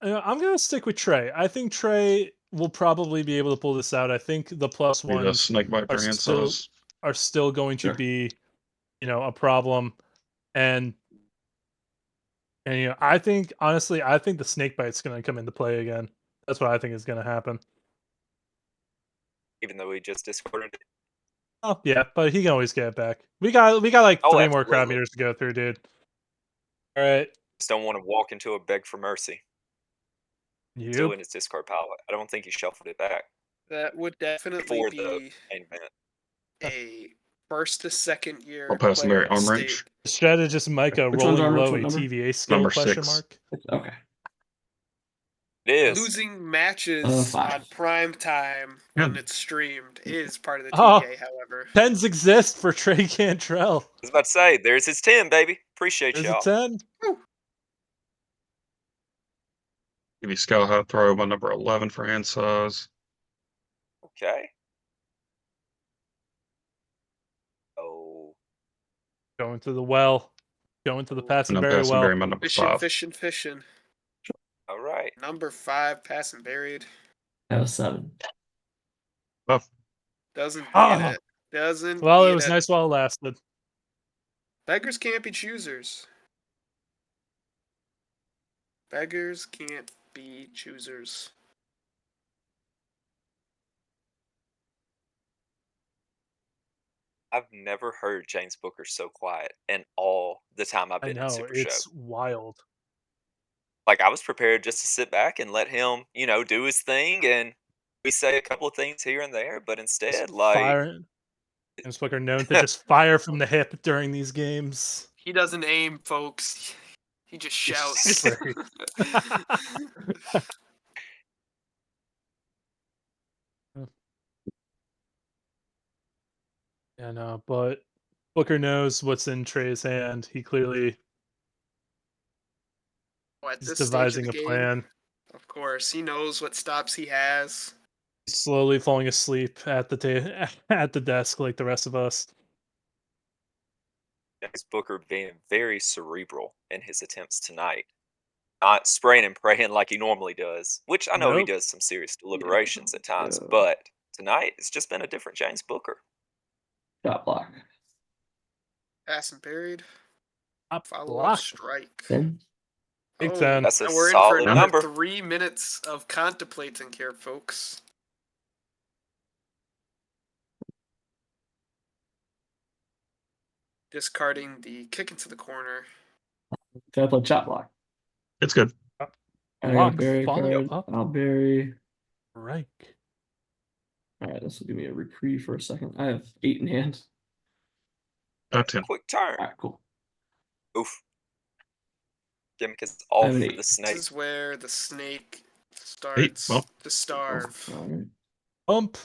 gonna stick with Trey. I think Trey will probably be able to pull this out. I think the Need a +1s snake bite are for hand still size. going to Sure. be, a problem. And I think honestly, I think the snake bite's gonna come into play again. That's what I think is gonna happen. Even though we just discorded it. Oh yeah, but he can always get it back. We got like Oh, 3 more crowd absolutely. meters to go through, dude. All right, Just don't want to walk into a beg for mercy. Still you. in his discard pile. I don't think he shuffled it back That would definitely before the be main event. a first to second year I'll pass player Mary arm mistake. wrench. Strategist Micah Which one's rolling arm wrench? low What a number? TVA skill Number question 6. mark. Okay. It is. Losing matches 5. on prime time Yeah. when it's streamed is part of the Oh. TVA, however. 10s exist for Trey Cantrell. I was about to say, there's his 10, baby. Appreciate There's y'all. a 10. Give you Scout High Throw, my number 11 for hand size. Okay. Oh, Going to the well. Going to the And passing I'm very passing well. Barry, my number Fishing, 5. fishing, fishing. all right. Number 5, passing buried. I have 7. Buff. Doesn't Ah. get it. Doesn't Well, get it was nice while it lasted. Beggars can't be choosers. Beggars can't be choosers. I've never heard James Booker so quiet in all the time I've I been in know, Super it's Show. wild. Like, I was prepared just to sit back and let him, do his thing, and we say a couple of things here and there, but Just instead, like, firing. James Booker known to just fire from the hip during these games. He doesn't aim, folks. He just shouts. Spray. Yeah, no, but Booker knows what's in Trey's hand. He clearly At is this stage of devising the a game, plan. of course, he knows what stops he has. He's slowly falling asleep at the at the desk like the rest of us. James Booker being very cerebral in his attempts tonight. Not spraying and praying like he normally does, which I know he Nope. does some serious deliberations at times, Yeah. but tonight it's just been a different James Booker. Shot block. Passing buried. Top Follow up block. strike. 10. Big Oh, 10. That's a now we're in for solid another number. 3 minutes of contemplating here, folks. Discarding the kick into the corner. Can I play shot block? It's good. I Block, got bury a follow card. up. I'll bury. Right. All right, this will give me a reprieve for a second. I have 8 in hand. 10. Quick turn. All right, cool. Oof. Gimmick is off have an for eight. the This snake. is where the snake 8. starts Well, to starve. All right. Bump.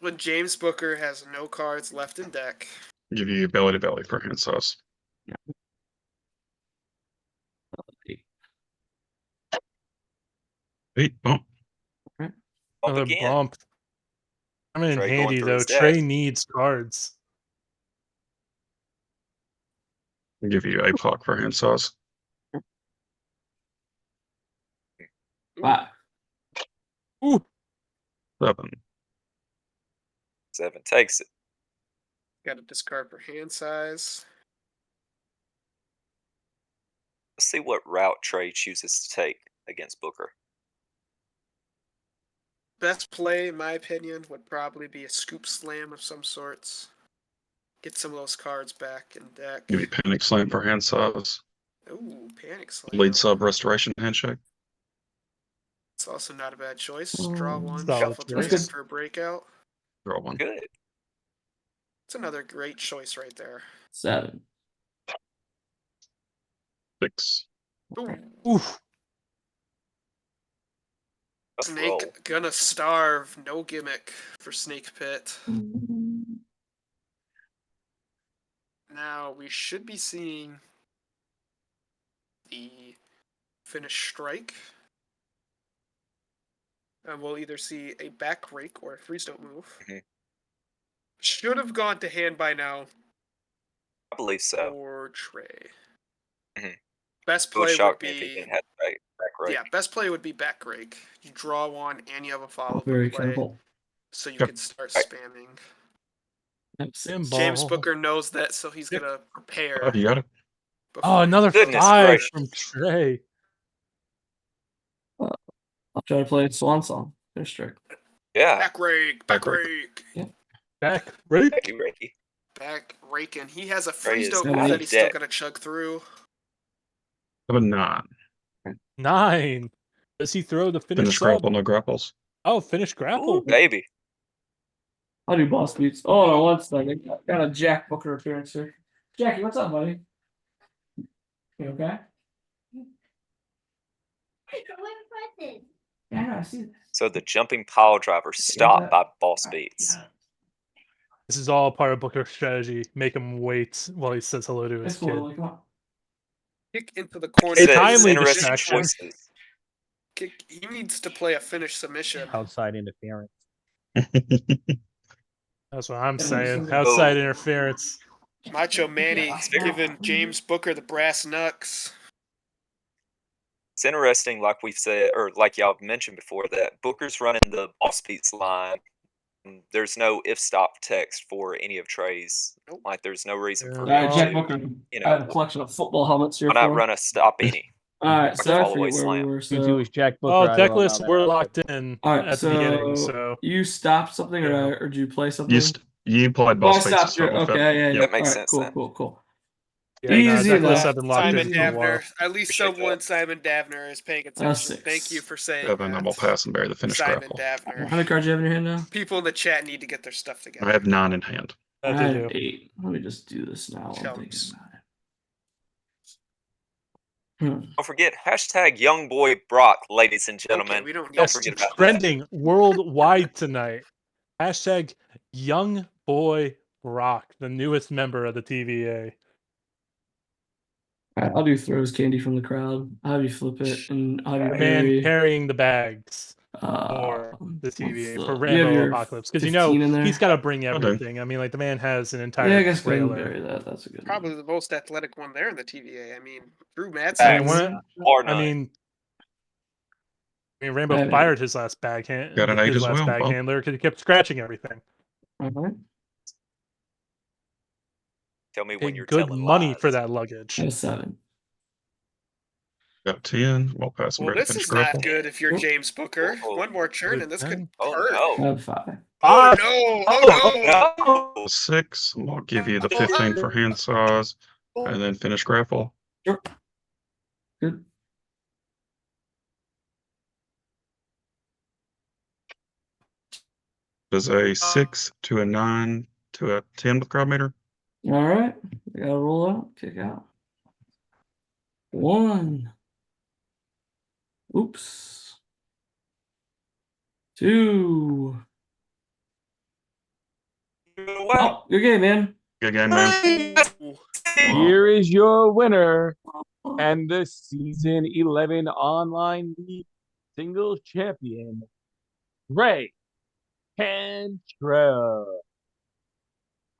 When James Booker has no cards left in deck. give you belly to belly for hand sauce. Eight. 8. Bump. Bump Another again. bump. I'm in Trey going handy through though. his Trey deck. needs cards. give you a clock for hand sauce. 5. Ooh. 7. 7 takes it. Got to discard for hand size. Let's see what route Trey chooses to take against Booker. Best play, in my opinion, would probably be a scoop slam of some sorts. Get some of those cards back in deck. give you panic slam for hand sauce. Ooh, panic slam. Lead sub restoration handshake. It's also not a bad choice. Draw one, Solid shuffle to choice. hand for a breakout. Draw 1. Good. It's another great choice right there. 7. 6. Ooh, Oof. Rough Snake roll. gonna starve. No gimmick for Snake Pit. Now we should be seeing the finish strike. And we'll either see a back rake or a freeze don't move. Mhm. Should have gone to hand by now I believe so. for Trey. Mhm. Best It would play would shock me if he be didn't have back rake. yeah. Best play would be back rake. You draw one and you have a follow up Very play, careful. so you Yep. can start Right. spamming. I have 6. Pinball. James Booker knows that, so he's Yep. gonna prepare. Oh, you got it. before Oh, he another goes. Goodness 5 gracious. from Trey. I'll try to play Swan Song. Finish strike. Yeah. Back rake, Back back rake. rake, Back rake. Reiki. back rake, and he has a Trey freeze is don't out move of that he's still debt. gonna chug through. Have a 9. 9. Does he throw the finish Finish sub? grapple, no grapples. Oh, finish grapple. Ooh, baby. I'll do boss beats. Oh, no, one second. Got a Jack Booker appearance here. Jackie, what's up, buddy? You okay? Yeah, I see this. So the jumping pile driver stopped by boss beats. This is all part of Booker's strategy. Make him wait while he says hello to his It's cool. kid. Like, come on. Kick into the corner. A Says timely interesting distraction. choices. Kick. He needs to play a finish submission. Outside interference. That's what I'm Yeah, saying. listen. Outside Oh. interference. Macho Manny Yeah. giving James Booker the brass knucks. It's interesting, like we've said, or like y'all mentioned before, that Booker's running the boss beats line. There's no if stop text for any of Trey's. Nope. Like, there's no reason for Yeah. him Jack to, Booker. you I have a know, collection of football helmets here why not for run a stop any? All right, like so a I follow-away forget where we slam? were. Due So, to his Jack Booker. Oh, I don't decklist, allow we're that. locked in all right, at so the beginning. So you stopped something, Yeah. or did you play something? You played Oh, I boss beats to stopped you. start with. Okay, yeah, yeah. That makes all right, sense cool, then. cool. yeah, Easy decklist enough. have been locked in Simon for a while. Davner. At least Appreciate someone that. Simon Davner is paying attention. 6. Thank you for saying 7. that. I'm gonna pass and bury the finish Simon grapple. Davner. How many cards do you have in your hand now? People in the chat need to get their stuff together. I have 9 in hand. That I they have do. 8. Let me just do this now. While I'm thinking Chunks. about it. Don't forget, hashtag young boy Brock, ladies and gentlemen. Okay, we don't need Don't Yes, forget about that. trending worldwide tonight. Hashtag young boy Brock, the newest member of the TVA. All right, I'll do throws candy from the crowd. I'll have you flip it, and I'll have you The man bury. carrying the bags for the what's TVA, the- for you have Rambo your Apocalypse. Because 15 in there? he's got to bring I'll do. everything. I mean, like, the man has an entire Yeah, I guess go ahead and trailer. bury that. That's a good one. Probably the most athletic one there in the TVA. I mean, Drew Facts. Madsen. Or I none. mean, I Rainbow have fired his last bag hand, Got an 8 his as last well. bag Bump. handler because he kept scratching everything. Tell me when Paid you're good telling money lies. for that luggage. I have 7. Got 10. We'll pass and Well, bury the this finish is not grapple. good if you're Oh. James Booker. Oh. One more churn and this could Oh hurt. I no! have 5. Oh no! Oh no! No! 6. We'll give you the 15 for hand saws, and then finish grapple. Sure. Good. Does a 6 to a 9 to a 10 with crowd meter? All right. I gotta roll out, kick out. 1. Oops. 2. Oh, good game, man. Good game, man. Here is your winner and the season 11 online league singles champion, Trey Cantrell.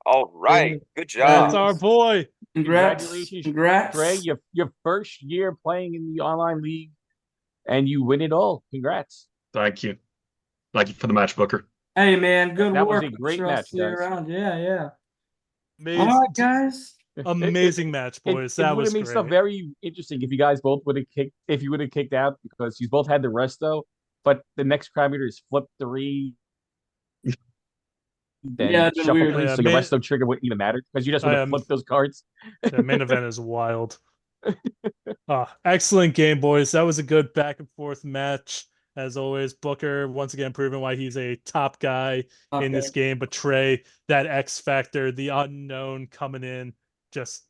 All right. Good That's job. our boy. Congratulations, Congrats. Trey. Your first year playing in the online league, and you win it all. Congrats. Thank you. Thank you for the match, Booker. Hey, man, good That was work. a great I'm sure I'll match, see you guys. around. Yeah. All Amazing, right, guys. amazing match, boys. It That would was have made stuff great. very interesting if you guys both would have kicked. If you would have kicked out because you both had the resto, but the next crowd meter is flip 3. Then Yeah, it's been shuffle weird. 3, Yeah, so your resto trigger wouldn't even matter because you just would have flipped those cards. The main event is wild. Excellent game, boys. That was a good back and forth match. As always, Booker once again proving why he's a top guy in this game. But Trey, that X factor, the unknown coming in, just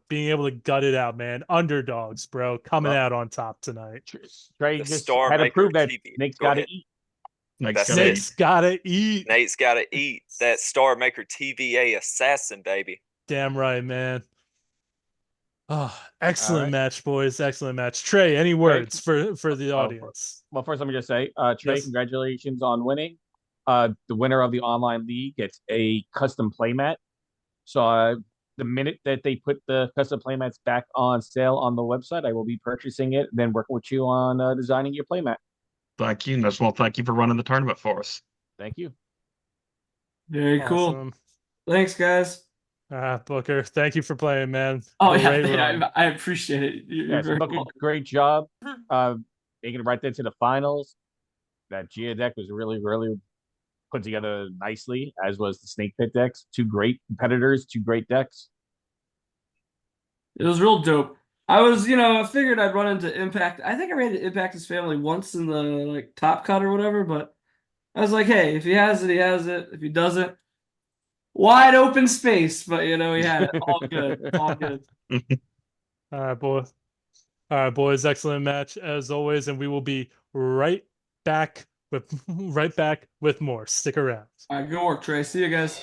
being able to gut it out, man. Underdogs, bro, coming out on top tonight. Trey The just Star had to Maker prove that TV. Snake's Go got to ahead. eat. Snake's gotta eat. Nate's got to eat. That Star Maker TVA assassin, baby. Damn right, man. Excellent right. match, boys. Excellent match. Trey, any words for the audience? Well, first let me just say, Trey, Yes. congratulations on winning. The winner of the online league gets a custom playmat. So the minute that they put the custom playmats back on sale on the website, I will be purchasing it, then working with you on designing your playmat. Thank you. And as well, thank you for running the tournament for us. Thank you. Very cool. Awesome. Thanks, guys. Booker, thank you for playing, man. Oh, Great yeah, run. man, I appreciate it. You're very Booker, cool. great job making it right there to the finals. That Gia deck was really, really put together nicely, as was the Snake Pit decks. 2 great competitors, 2 great decks. It was real dope. I was, I figured I'd run into Impact. I think I ran into Impact his family once in the top cut or whatever, but I was like, hey, if he has it, he has it. If he doesn't, wide open space. But he had it. All good. All good. All right, boys. Excellent match as always, and we will be right back with more. Stick around. All right, good work, Trey. See you guys.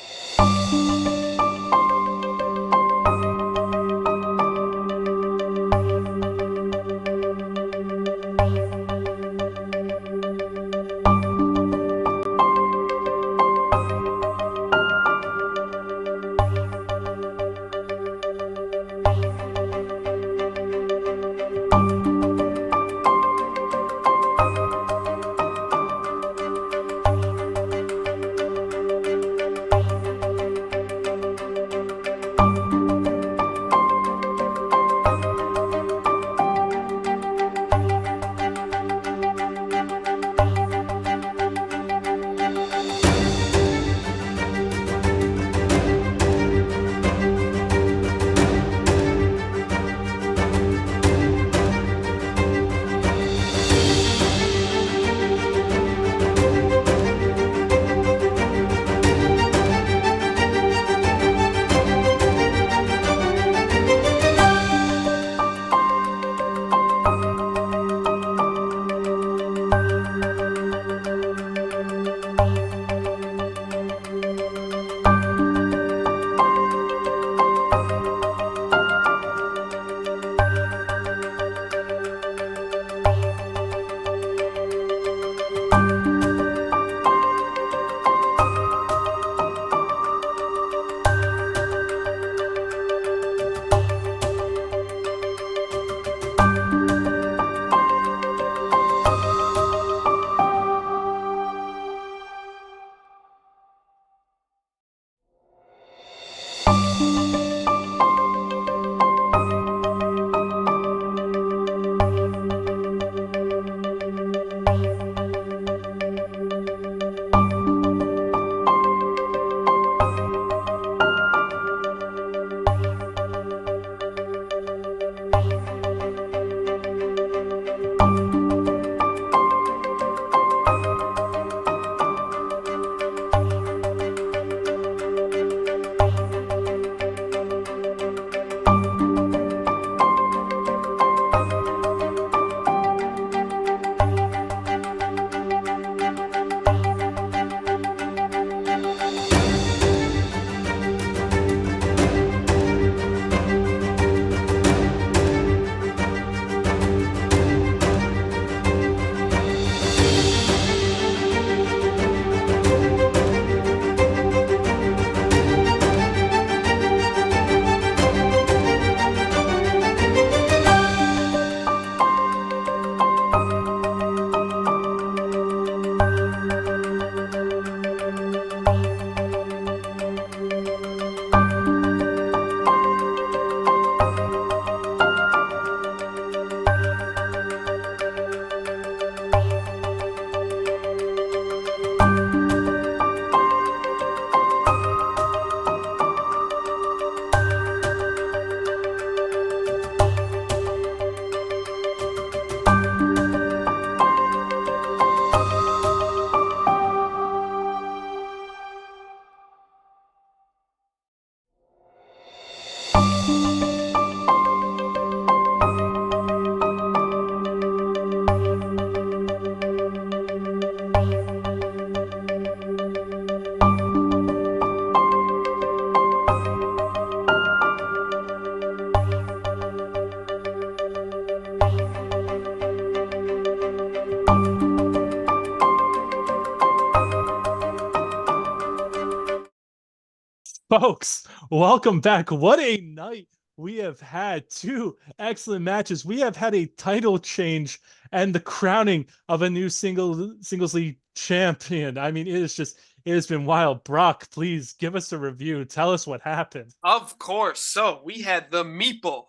Folks, welcome back. What a night we have had. Two excellent matches. We have had a title change and the crowning of a new singles league champion. I mean, it has been wild. Brock, please give us a review. Tell us what happened. Of course. So we had the MEEPLE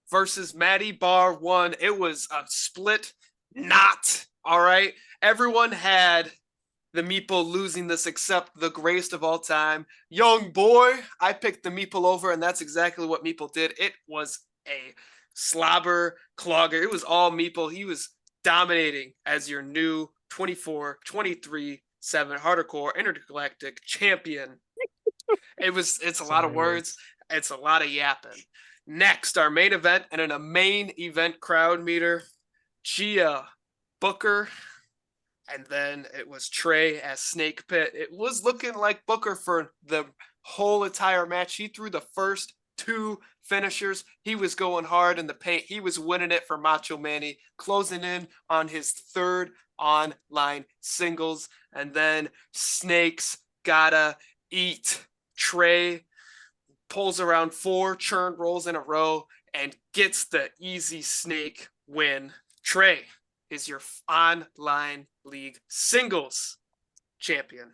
versus Matty Bar 1. It was a split knot. All right. Everyone had the MEEPLE losing this except the greatest of all time, Young Boy. I picked the MEEPLE over, and that's exactly what MEEPLE did. It was a slobber clogger. It was all MEEPLE. He was dominating as your new 24-23-7 hardcore intergalactic champion. It's a lot of words. It's a lot of yapping. Next, our main event and in a main event crowd meter, Gia Booker. And then it was Trey as Snake Pit. It was looking like Booker for the whole entire match. He threw the first two finishers. He was going hard in the paint. He was winning it for Macho Manny, closing in on his third online singles. And then Snake's gotta eat. Trey pulls around 4 churn rolls in a row and gets the easy Snake win. Trey is your online league singles champion.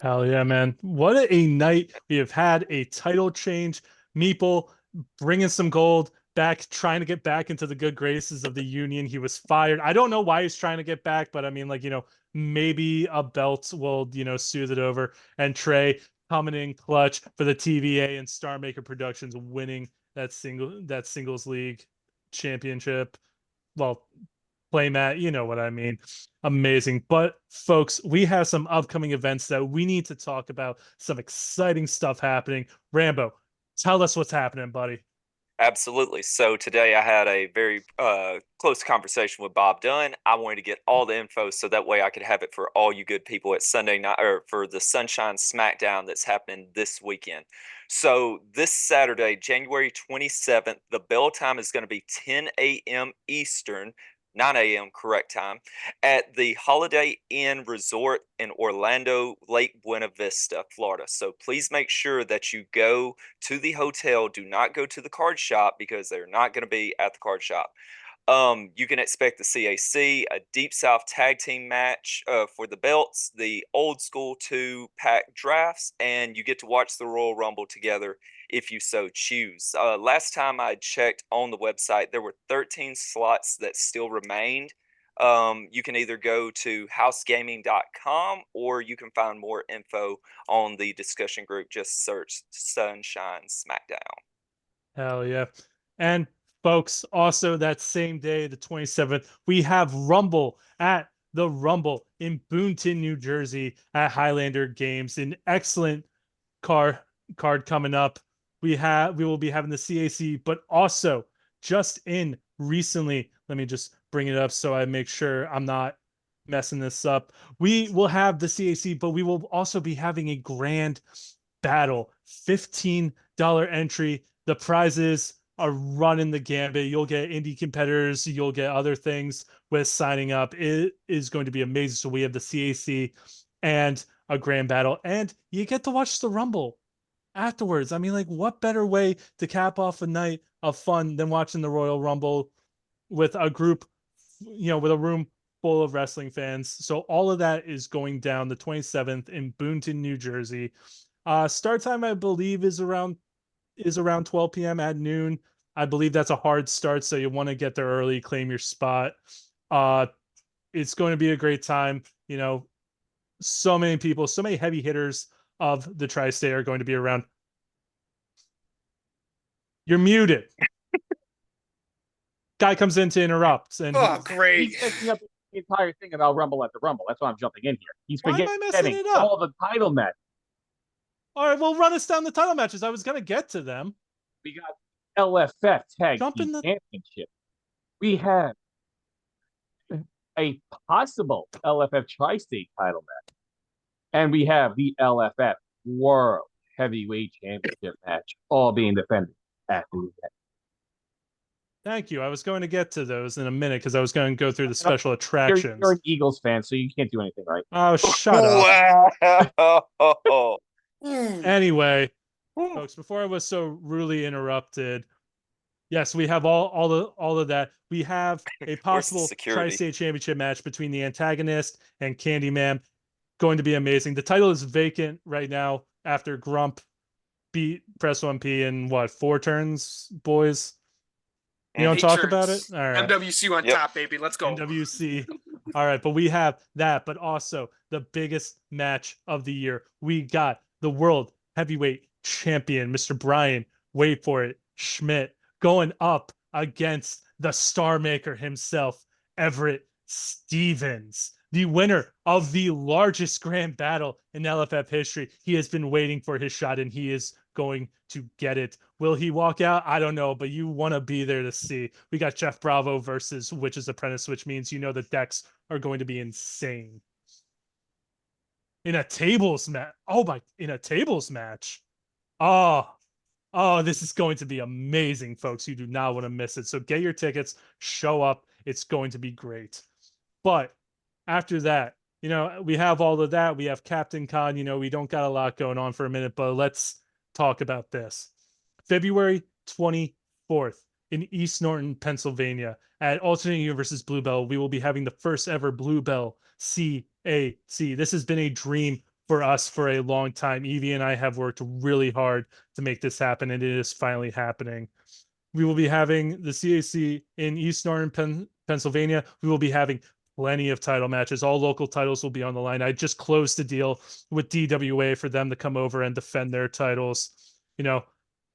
Hell yeah, man. What a night. We have had a title change. Meeple bringing some gold back, trying to get back into the good graces of the union. He was fired. I don't know why he's trying to get back, but I mean, like, maybe a belt will, soothe it over. And Trey coming in clutch for the TVA and Star Maker Productions winning that singles league championship. Well, playmat, you know what I mean. Amazing. But folks, we have some upcoming events that we need to talk about. Some exciting stuff happening. Rambo, tell us what's happening, buddy. Absolutely. So today I had a very close conversation with Bob Dunn. I wanted to get all the info so that way I could have it for all you good people at Sunday night, or for the Sunshine Smackdown that's happening this weekend. So this Saturday, January 27th, the bell time is going to be 10 a.m. Eastern, 9 a.m. correct time, at the Holiday Inn Resort in Orlando, Lake Buena Vista, Florida. So please make sure that you go to the hotel. Do not go to the card shop because they're not going to be at the card shop. You can expect the CAC, a Deep South tag team match for the belts, the old school 2-pack drafts, and you get to watch the Royal Rumble together if you so choose. Last time I checked on the website, there were 13 slots that still remained. You can either go to housegaming.com or you can find more info on the discussion group. Just search Sunshine Smackdown. Hell yeah. And folks, also that same day, the 27th, we have Rumble at the Rumble in Boonton, New Jersey at Highlander Games. An excellent card coming up. We will be having the CAC, but also just in recently, let me just bring it up so I make sure I'm not messing this up. We will have the CAC, but we will also be having a grand battle, $15 entry. The prizes are running the gambit. You'll get indie competitors, you'll get other things with signing up. It is going to be amazing. So we have the CAC and a grand battle, and you get to watch the Rumble afterwards. I mean, like, what better way to cap off a night of fun than watching the Royal Rumble with a group, with a room full of wrestling fans. So all of that is going down the 27th in Boonton, New Jersey. Start time, I believe, is around 12 p.m. at noon. I believe that's a hard start, so you want to get there early, claim your spot. It's going to be a great time. So many people, so many heavy hitters of the Tri-State are going to be around. You're muted. Guy comes in to interrupt. And great. He's messing up the entire thing about Rumble at the Rumble. That's why I'm jumping in here. He's Why am I messing forgetting it up? all the title matches. All right, well, run us down the title matches. I was going to get to them. We got LFF Tag Jump Team in the- Championship. We have a possible LFF Tri-State title match. And we have the LFF World Heavyweight Championship match, all being defended at the event. Thank you. I was going to get to those in a minute because I was going to go through the special attractions. You're an Eagles fan, so you can't do anything right. Oh, shut up. Wow. Anyway, folks, before I was so rudely interrupted, yes, we have all of that. We have a Where's the possible security? Tri-State Championship match between the antagonist and Candyman. Going to be amazing. The title is vacant right now after Grump beat Press 1P in what, 4 turns, boys? You don't Eight talk about it? turns. All right. MWC on Yep. top, baby. Let's go. NWC. All right, but we have that, but also the biggest match of the year. We got the world heavyweight champion, Mr. Brian, wait for it, Schmidt, going up against the star maker himself, Everett Stevens, the winner of the largest grand battle in LFF history. He has been waiting for his shot, and he is going to get it. Will he walk out? I don't know, but you want to be there to see. We got Jeff Bravo versus Witch's Apprentice, which means you know the decks are going to be insane. In a tables match. In a tables match. Oh, this is going to be amazing, folks. You do not want to miss it. So get your tickets, show up. It's going to be great. But after that, we have all of that. We have Captain Con. We don't got a lot going on for a minute, but let's talk about this. February 24th in East Norton, Pennsylvania at Alternate Universes Bluebell, we will be having the first ever Bluebell CAC. This has been a dream for us for a long time. Evie and I have worked really hard to make this happen, and it is finally happening. We will be having the CAC in East Norton, Pennsylvania. We will be having plenty of title matches. All local titles will be on the line. I just closed the deal with DWA for them to come over and defend their titles.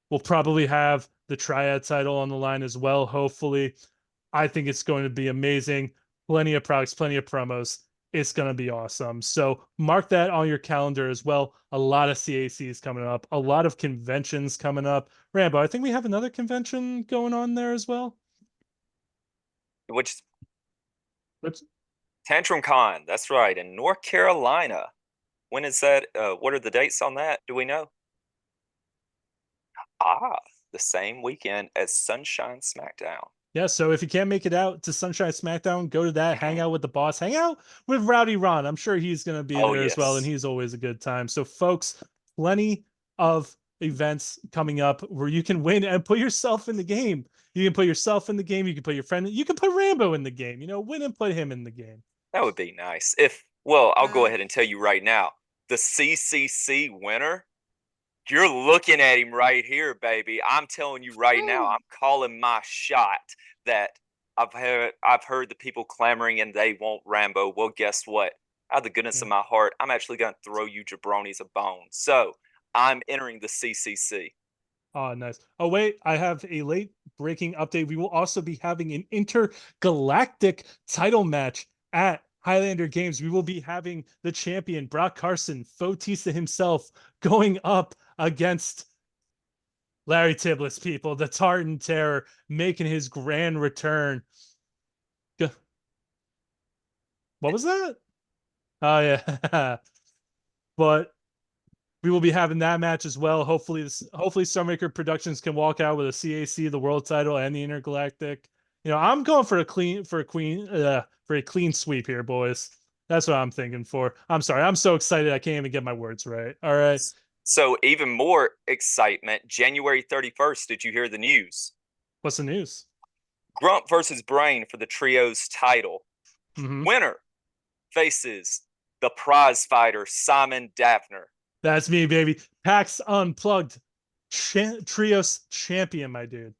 We'll probably have the Triad title on the line as well, hopefully. I think it's going to be amazing. Plenty of products, plenty of promos. It's going to be awesome. So mark that on your calendar as well. A lot of CACs coming up, a lot of conventions coming up. Rambo, I think we have another convention going on there as well. Which Tantrum Con, that's right, in North Carolina. When is that? What are the dates on that? Do we know? The same weekend as Sunshine SmackDown. Yeah, so if you can't make it out to Sunshine SmackDown, go to that, hang out with the boss, hang out with Rowdy Ron. I'm sure he's going to be there as well, and he's always a good time. So, folks, plenty of events coming up where you can win and put yourself in the game. You can put yourself in the game. You can put your friend. You can put Rambo in the game. Win and put him in the game. That would be nice. I'll go ahead and tell you right now, the CCC winner, you're looking at him right here, baby. I'm telling you right now, I'm calling my shot that I've heard the people clamoring and they want Rambo. Well, guess what? Out of the goodness of my heart, I'm actually going to throw you jabronis a bone. So I'm entering the CCC. Oh, nice. Oh, wait, I have a late breaking update. We will also be having an intergalactic title match at Highlander Games. We will be having the champion, Brock Carson, Fotisa himself, going up against Larry Tiblis, people. The Tartan Terror making his grand return. What was that? Oh, yeah. But we will be having that match as well. Hopefully Starmaker Productions can walk out with a CAC, the world title, and the intergalactic. I'm going for a clean sweep here, boys. That's what I'm thinking for. I'm sorry. I'm so excited. I can't even get my words right. All right. So even more excitement. January 31st. Did you hear the news? What's the news? Grump versus Brain for the trios title. Mm-hmm. Winner faces the prize fighter, Simon Daffner. That's me, baby. PAX Unplugged trios champion, my dude.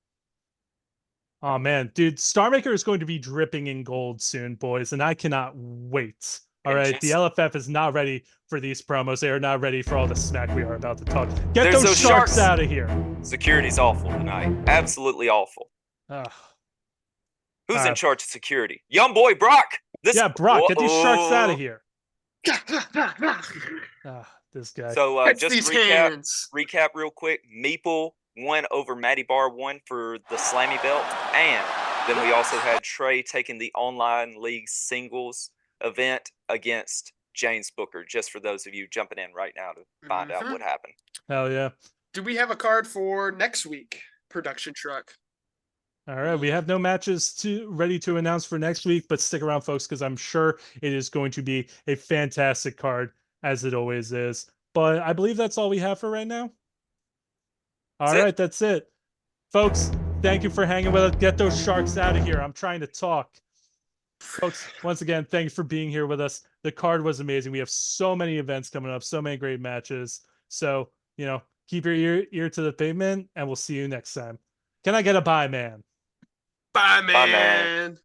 Oh, man. Dude, Starmaker is going to be dripping in gold soon, boys, and I cannot wait. All right, the LFF is not ready for these promos. They are not ready for all the smack we are about to talk. Get those sharks out of here. Security's awful tonight. Absolutely awful. Who's in charge of security? Young boy Brock. Brock. Get these sharks out of here. This guy. So just recap real quick. Meeple won over Matty Bar 1 for the Slammy belt. And then we also had Trey taking the online league singles event against James Booker, just for those of you jumping in right now to find out what happened. Hell yeah. Do we have a card for next week, Production Truck? All right, we have no matches ready to announce for next week, but stick around, folks, because I'm sure it is going to be a fantastic card, as it always is. But I believe that's all we have for right now. All That's it. right, that's it. Folks, thank you for hanging with us. Get those sharks out of here. I'm trying to talk. Folks, once again, thank you for being here with us. The card was amazing. We have so many events coming up, so many great matches. So, keep your ear to the pavement, and we'll see you next time. Can I get a bye, man? Bye, Bye, man. man.